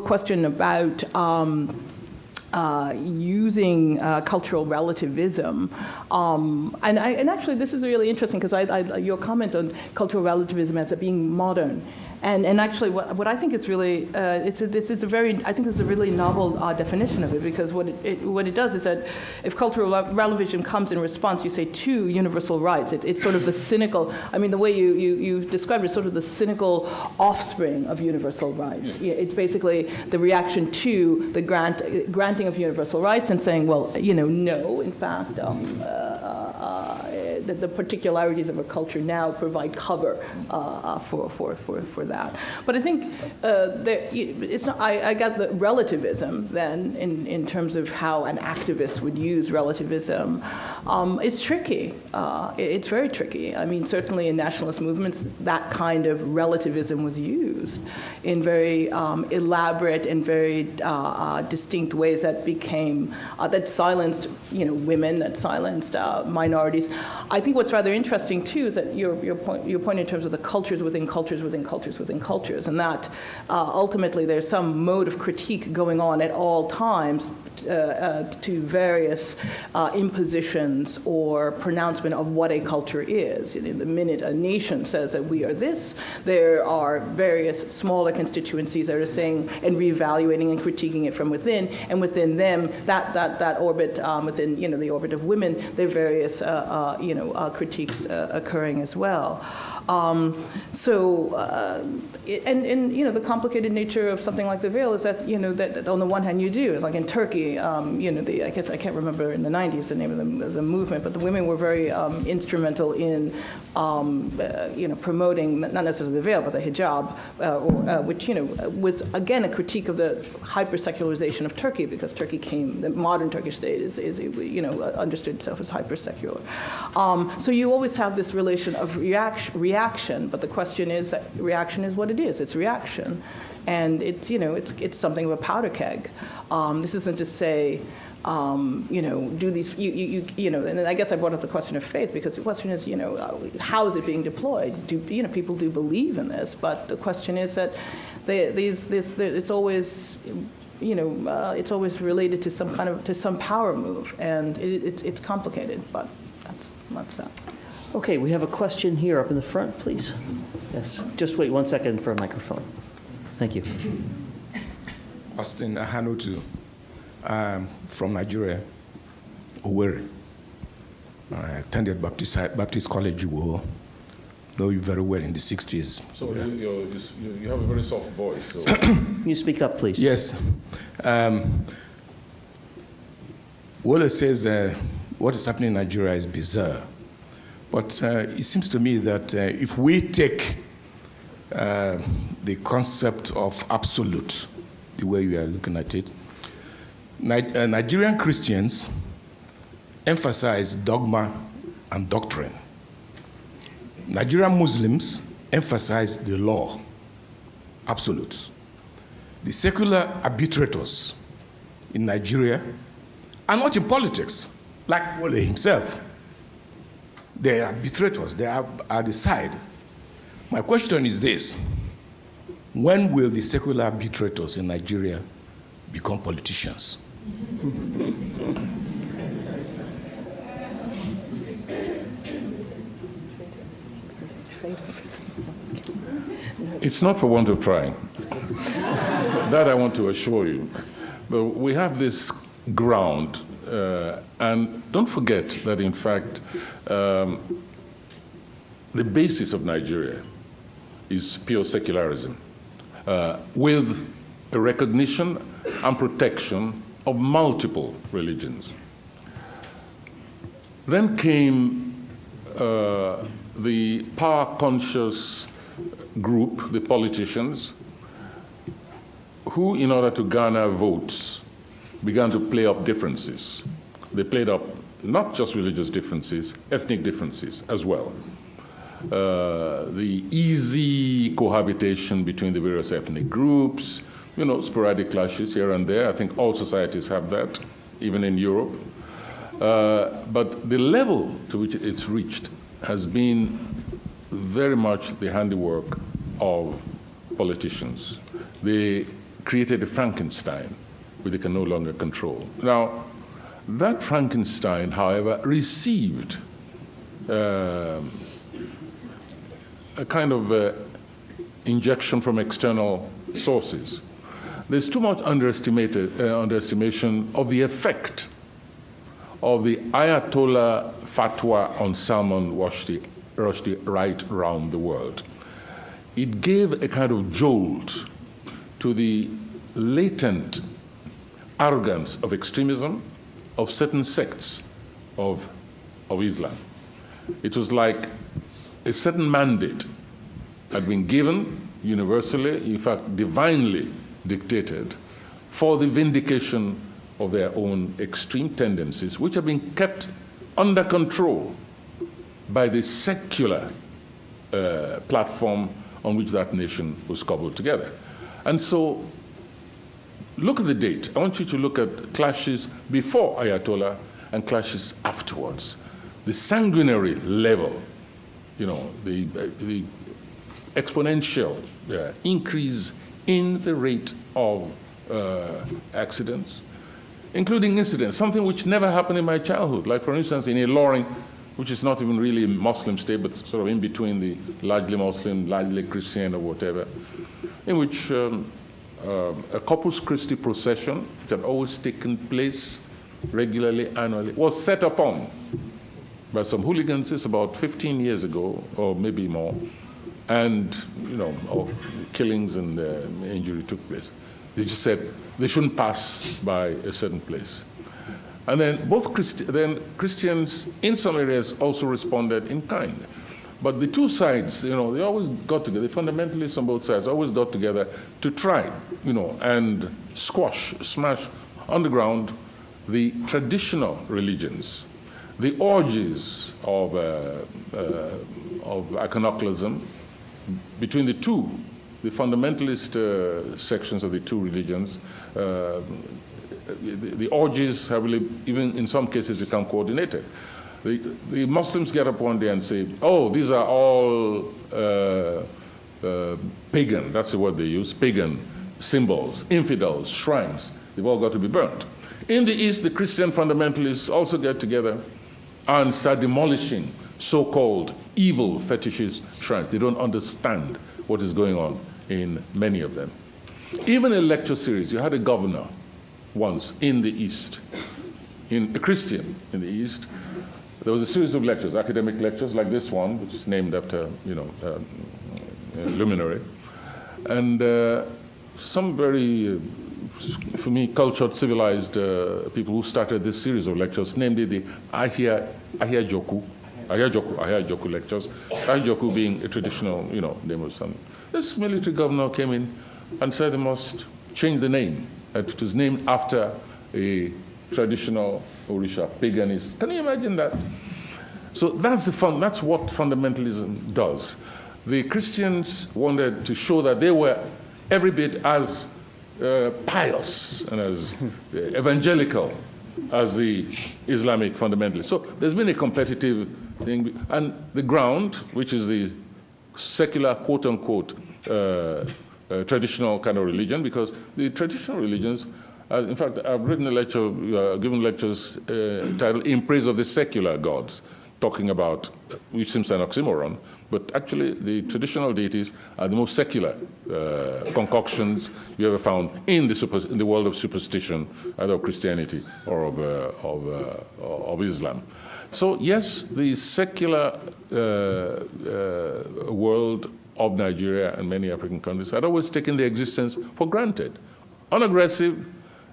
[SPEAKER 6] question about using cultural relativism, and actually this is really interesting, because your comment on cultural relativism as it being modern. And actually, what I think is really, I think it's a really novel definition of it, because what it does is that if cultural relativism comes in response, you say, to universal rights, it's sort of the cynical, I mean, the way you described it is sort of the cynical offspring of universal rights. It's basically the reaction to the granting of universal rights and saying, well, no, in fact, the particularities of a culture now provide cover for that. But I think it's not. I got the relativism then in terms of how an activist would use relativism. It's tricky. It's very tricky. I mean, certainly in nationalist movements, that kind of relativism was used in very elaborate and very distinct ways that became that silenced women, that silenced minorities. I think what's rather interesting, too, is that your point in terms of the cultures within cultures within cultures within cultures, and that ultimately there's some mode of critique going on at all times to various impositions or pronouncement of what a culture is. In the minute a nation says that we are this, there are various smaller constituencies that are saying and reevaluating and critiquing it from within, and within them, that orbit, within the orbit of women, there are various critiques occurring as well. The complicated nature of something like the Veil is that that on the one hand you do, it's like in Turkey, I guess I can't remember in the 90s the name of the movement, but the women were very instrumental in promoting not necessarily the veil but the hijab, which was again a critique of the hyper-secularization of Turkey, because Turkey the modern Turkish state is understood itself as hyper-secular. So you always have this relation of reaction, but the question is that reaction is what it is. It's reaction, and it's something of a powder keg. This isn't to say, do these, and I guess I brought up the question of faith, because the question is, how is it being deployed? People do believe in this, but the question is that it's always, it's always related to some power move, and it's complicated, but that's that.
[SPEAKER 2] Okay, we have a question here up in the front, please. Yes, just wait 1 second for a microphone. Thank you.
[SPEAKER 7] Austin Ahanutu, from Nigeria, Owerri. I attended Baptist College, Wole. Know you very well in the 60s.
[SPEAKER 3] So you have a very soft voice. So.
[SPEAKER 2] Can you speak up, please?
[SPEAKER 7] Yes. Wole says what is happening in Nigeria is bizarre. But it seems to me that if we take the concept of absolute, the way we are looking at it, Nigerian Christians emphasize dogma and doctrine. Nigerian Muslims emphasize the law, absolutes. The secular arbitrators in Nigeria are not in politics, like Wole himself. They are arbitrators, they are at the side. My question is this: when will the secular arbitrators in Nigeria become politicians?
[SPEAKER 3] It's not for want of trying. That I want to assure you. But we have this ground, and don't forget that, in fact, the basis of Nigeria is pure secularism, with a recognition and protection of multiple religions. Then came the power-conscious group, the politicians, who, in order to garner votes, began to play up differences. They played up not just religious differences, ethnic differences as well. The easy cohabitation between the various ethnic groups, sporadic clashes here and there. I think all societies have that, even in Europe. But the level to which it's reached has been very much the handiwork of politicians. They created a Frankenstein which they can no longer control. Now, that Frankenstein, however, received a kind of injection from external sources. There's too much underestimation of the effect of the Ayatollah fatwa on Salman Rushdie right around the world. It gave a kind of jolt to the latent arrogance of extremism of certain sects of Islam. It was like a certain mandate had been given universally, in fact divinely dictated, for the vindication of their own extreme tendencies, which have been kept under control by the secular platform on which that nation was cobbled together. And so, look at the date. I want you to look at clashes before Ayatollah and clashes afterwards. the sanguinary level, you know, the exponential increase in the rate of accidents, including incidents, something which never happened in my childhood. Like, for instance, in Ilorin, which is not even really a Muslim state, but sort of in between the largely Muslim, largely Christian, or whatever, in which a Corpus Christi procession, which had always taken place regularly, annually, was set upon by some hooligans. It's about 15 years ago, or maybe more, and, you know, killings and injury took place. They just said they shouldn't pass by a certain place. And then Christians in some areas also responded in kind. But the two sides, you know, they always got together, the fundamentalists on both sides always got together to try, you know, and smash on the ground the traditional religions, the orgies of iconoclasm between the two, the fundamentalist sections of the two religions. The orgies have really, even in some cases, become coordinated. The Muslims get up one day and say, oh, these are all pagan, that's the word they use, pagan symbols, infidels, shrines. They've all got to be burnt. In the East, the Christian fundamentalists also get together and start demolishing so-called evil fetishist shrines. They don't understand what is going on in many of them. Even a lecture series, you had a governor once in the East, a Christian in the East. There was a series of lectures, academic lectures like this one, which is named after, you know, a luminary. And some very, for me, cultured, civilized people who started this series of lectures named it the Ahia Joku lectures. Ahia Joku being a traditional, you know, name of some. This military governor came in and said they must change the name. It was named after a traditional Orisha, paganist. Can you imagine that? So that's what fundamentalism does. The Christians wanted to show that they were every bit as pious and as evangelical as the Islamic fundamentalists. So there's been a competitive thing. And the ground, which is the secular, quote-unquote, traditional kind of religion, because the traditional religions, in fact, I've written a lecture, given lectures titled In Praise of the Secular Gods, talking about, which seems an oxymoron, but actually the traditional deities are the most secular concoctions you ever found in the world of superstition, either of Christianity or of Islam. So yes, the secular world of Nigeria and many African countries had always taken their existence for granted. Unaggressive,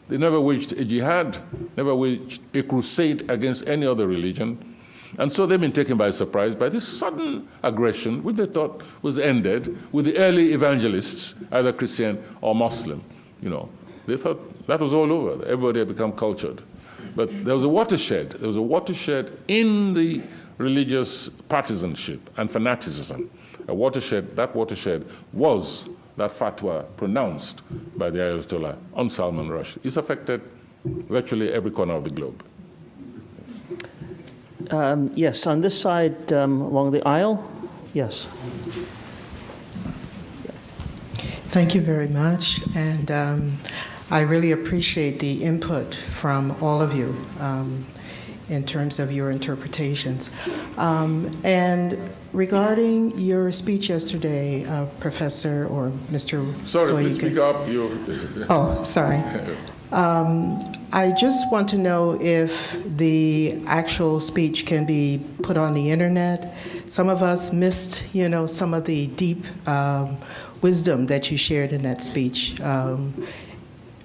[SPEAKER 3] they never waged a jihad, never waged a crusade against any other religion. And so they've been taken by surprise by this sudden aggression, which they thought was ended with the early evangelists, either Christian or Muslim. You know, they thought that was all over. Everybody had become cultured. But there was a watershed. There was a watershed in the religious partisanship and fanaticism. A watershed, that watershed was that fatwa pronounced by the Ayatollah on Salman Rushdie. It's affected virtually every corner of the globe.
[SPEAKER 2] Yes, on this side along the aisle. Yes.
[SPEAKER 8] Thank you very much. And I really appreciate the input from all of you in terms of your interpretations. And regarding your speech yesterday, Professor or Mr.
[SPEAKER 3] Sorry,
[SPEAKER 8] Soyinka.
[SPEAKER 3] please speak up.
[SPEAKER 8] Oh, sorry. I just want to know if the actual speech can be put on the internet. Some of us missed, you know, some of the deep wisdom that you shared in that speech,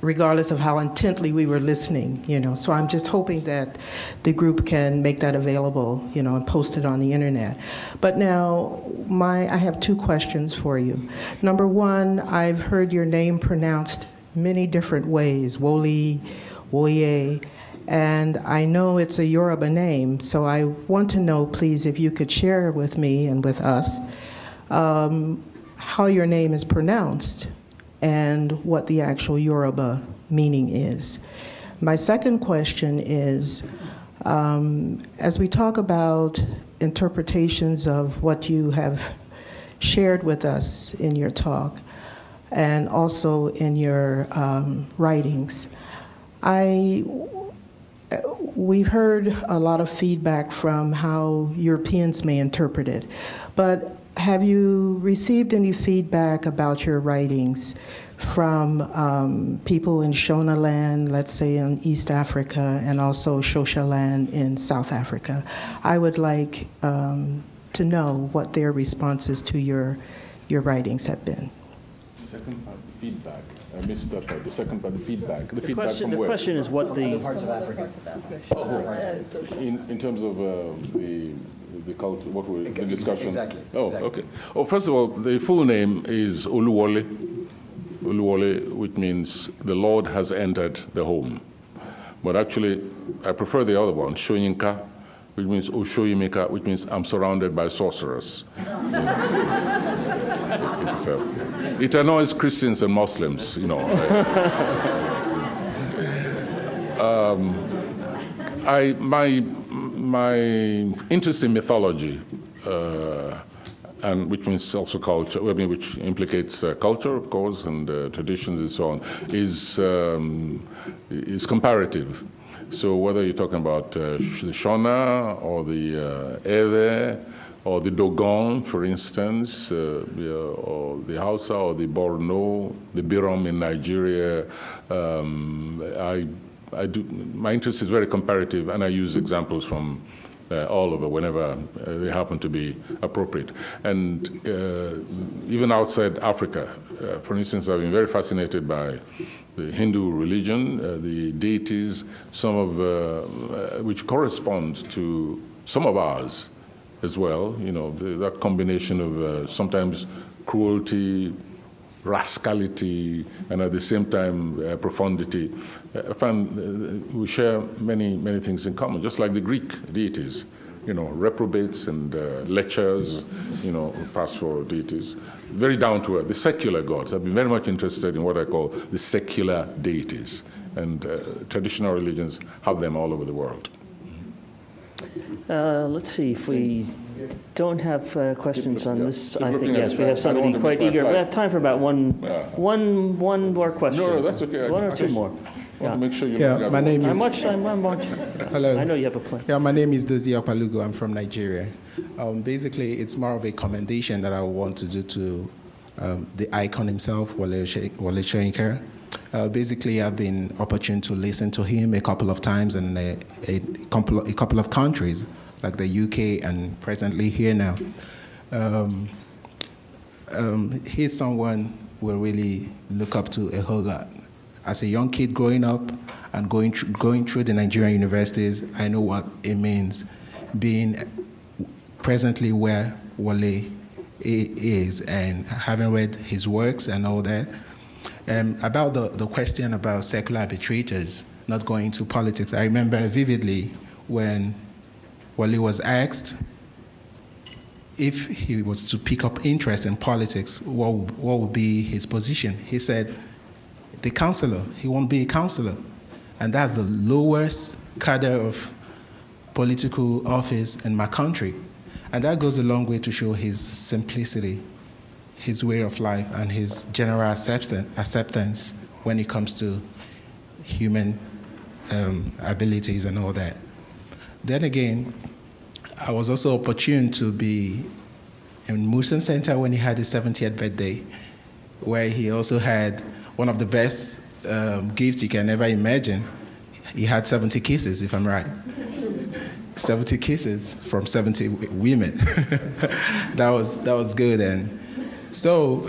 [SPEAKER 8] regardless of how intently we were listening, you know. So I'm just hoping that the group can make that available, you know, and post it on the internet. But now, I have two questions for you. Number one, I've heard your name pronounced many different ways, Wole, Woye, and I know it's a Yoruba name, so I want to know, please, if you could share with me and with us how your name is pronounced and what the actual Yoruba meaning is. My second question is, As we talk about interpretations of what you have shared with us in your talk and also in your writings, we've heard a lot of feedback from how Europeans may interpret it, but have you received any feedback about your writings from people in Shona land, let's say in East Africa, and also Shosha land in South Africa? I would like to know what their responses to your writings have been.
[SPEAKER 3] The second part, feedback. I missed that part. The second part, the feedback. The feedback
[SPEAKER 2] question,
[SPEAKER 3] from
[SPEAKER 2] the
[SPEAKER 3] where?
[SPEAKER 2] question is what the
[SPEAKER 1] Parts of Africa.
[SPEAKER 3] In terms of the culture, what we the discussion.
[SPEAKER 1] Exactly.
[SPEAKER 3] Oh,
[SPEAKER 1] exactly.
[SPEAKER 3] okay. Oh, first of all, the full name is Oluwole, which means the Lord has entered the home. But actually, I prefer the other one, Soyinka, which means Oshoyimika, which means I'm surrounded by sorcerers. It annoys Christians and Muslims, you know. My interest in mythology, and which means also culture, I mean, which implicates culture, of course, and traditions and so on, is comparative. So whether you're talking about the Shona or the Ewe or the Dogon, for instance, or the Hausa or the Borno, the Birom in Nigeria, my interest is very comparative, and I use examples from all over whenever they happen to be appropriate. And even outside Africa, for instance, I've been very fascinated by the Hindu religion, the deities, some of which correspond to some of ours as well. You know, that combination of sometimes cruelty, rascality, and at the same time profundity. I find we share many things in common, just like the Greek deities. You know, reprobates and lechers, you know, pass for deities. Very down to earth. The secular gods. I've been very much interested in what I call the secular deities. And traditional religions have them all over the world.
[SPEAKER 2] Let's see if we don't have questions on this. I think, yes, we have somebody quite eager. We have time for about one more question.
[SPEAKER 3] No, that's okay.
[SPEAKER 2] One or two more.
[SPEAKER 3] I want to make sure you
[SPEAKER 9] my name is...
[SPEAKER 2] I'm watching.
[SPEAKER 9] Hello.
[SPEAKER 2] I know you have a plan.
[SPEAKER 9] Yeah, my name is Dozie Opalugo. I'm from Nigeria. Basically, it's more of a commendation that I want to do to the icon himself, Wole Soyinka. Basically, I've been opportune to listen to him a couple of times in a couple of countries, like the UK and presently here now. He's someone we really look up to a whole lot. As a young kid growing up and going through the Nigerian universities, I know what it means being presently where Wole is and having read his works and all that. About the question about secular arbitrators not going into politics, I remember vividly when Wole was asked if he was to pick up interest in politics, what would be his position? He said, the counselor. He won't be a counselor. And that's the lowest cadre of political office in my country. And that goes a long way to show his simplicity, his way of life, and his general acceptance when it comes to human abilities and all that. Then again, I was also opportune to be in Musen Center when he had his 70th birthday, where he also had one of the best gifts you can ever imagine. He had 70 kisses, if I'm right. 70 kisses from 70 women. That was good. And so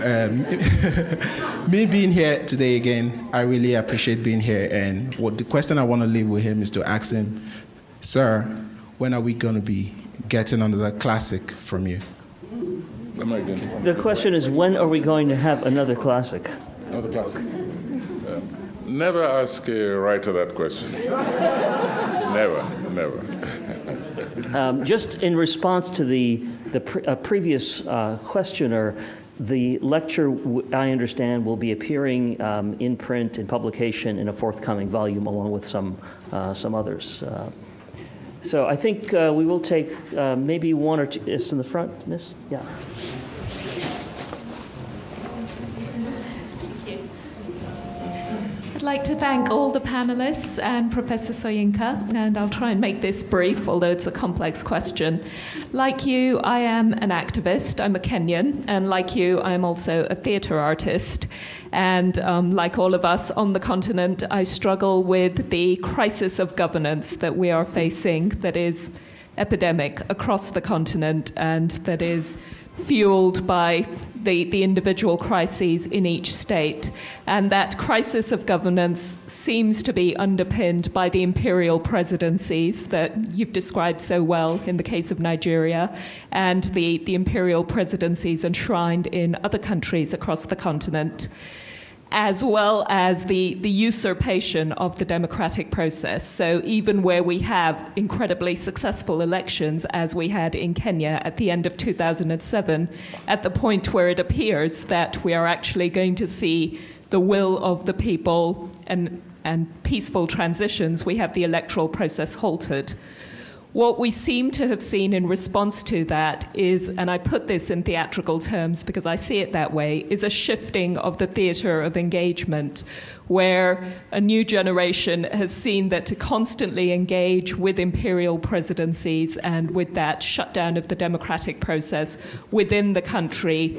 [SPEAKER 9] me being here today again, I really appreciate being here. And the question I want to leave with him is to ask him, sir, when are we going to be getting another classic from you?
[SPEAKER 2] The question is, when are we going to have another classic?
[SPEAKER 3] Another classic. Never ask a writer that question. Never.
[SPEAKER 2] Just in response to the previous questioner, the lecture, I understand, will be appearing in print, in publication, in a forthcoming volume, along with some others. So I think we will take maybe one or two. Is in the front, Miss? Yeah.
[SPEAKER 10] I'd like to thank all the panelists and Professor Soyinka, and I'll try and make this brief, although it's a complex question. Like you, I am an activist. I'm a Kenyan, and like you, I'm also a theatre artist. And like all of us on the continent, I struggle with the crisis of governance that we are facing, that is epidemic across the continent, and that is fueled by the individual crises in each state. And that crisis of governance seems to be underpinned by the imperial presidencies that you've described so well in the case of Nigeria, and the imperial presidencies enshrined in other countries across the continent, as well as the usurpation of the democratic process. So even where we have incredibly successful elections, as we had in Kenya at the end of 2007, at the point where it appears that we are actually going to see the will of the people and peaceful transitions, we have the electoral process halted. What we seem to have seen in response to that is, and I put this in theatrical terms because I see it that way, is a shifting of the theatre of engagement, where a new generation has seen that to constantly engage with imperial presidencies and with that shutdown of the democratic process within the country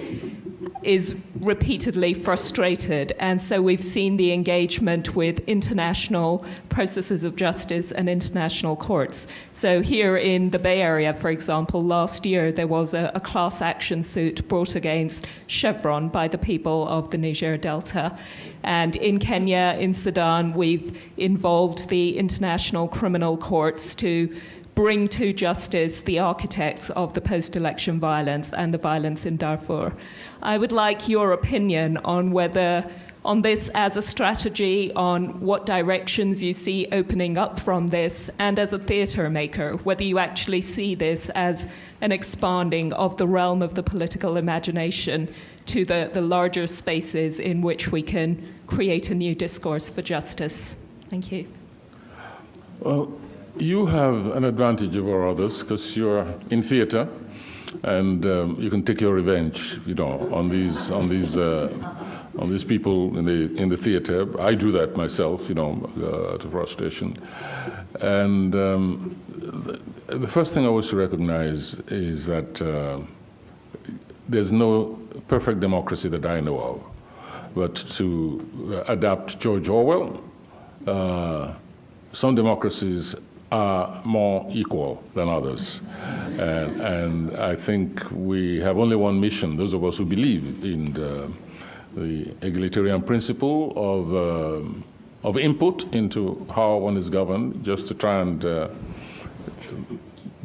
[SPEAKER 10] is repeatedly frustrated. And so we've seen the engagement with international processes of justice and international courts. So here in the Bay Area, for example, last year there was a class action suit brought against Chevron by the people of the Niger Delta. And in Kenya, in Sudan, we've involved the international criminal courts to bring to justice the architects of the post-election violence and the violence in Darfur. I would like your opinion on whether, on this as a strategy, on what directions you see opening up from this, and as a theatre maker, whether you actually see this as an expanding of the realm of the political imagination to the larger spaces in which we can create a new discourse for justice. Thank you.
[SPEAKER 3] Well, you have an advantage over others because you're in theatre, and you can take your revenge, on these people in the theatre. I do that myself, to frustration. And the first thing I was to recognize is that there's no perfect democracy that I know of, but to adapt George Orwell, some democracies are more equal than others. And I think we have only one mission, those of us who believe in the egalitarian principle of input into how one is governed, just to try and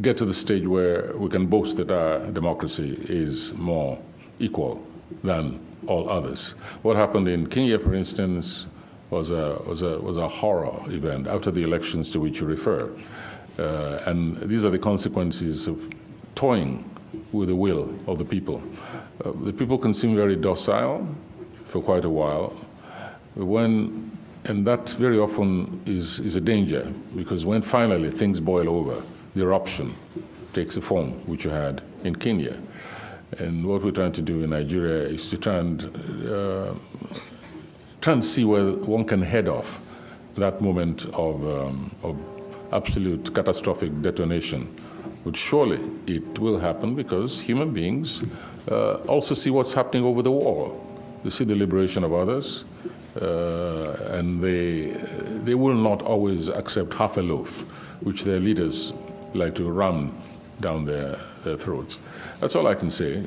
[SPEAKER 3] get to the stage where we can boast that our democracy is more equal than all others. What happened in Kenya, for instance, was a horror event after the elections to which you refer. And these are the consequences of toying with the will of the people. The people can seem very docile for quite a while, and that very often is a danger, because when finally things boil over, the eruption takes the form which you had in Kenya. And what we're trying to do in Nigeria is to try and see where one can head off that moment of absolute catastrophic detonation. But surely it will happen, because human beings also see what's happening over the wall. They see the liberation of others, and they will not always accept half a loaf, which their leaders like to ram down their throats. That's all I can say.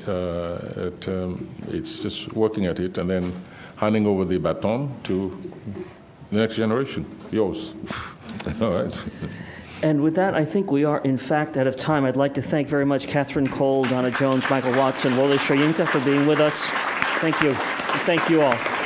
[SPEAKER 3] It's just working at it and then handing over the baton to the next generation, yours. All right.
[SPEAKER 2] And with that, I think we are, in fact, out of time. I'd like to thank very much Catherine Cole, Donna Jones, Michael Watson, Wole Soyinka for being with us. Thank you. And thank you all.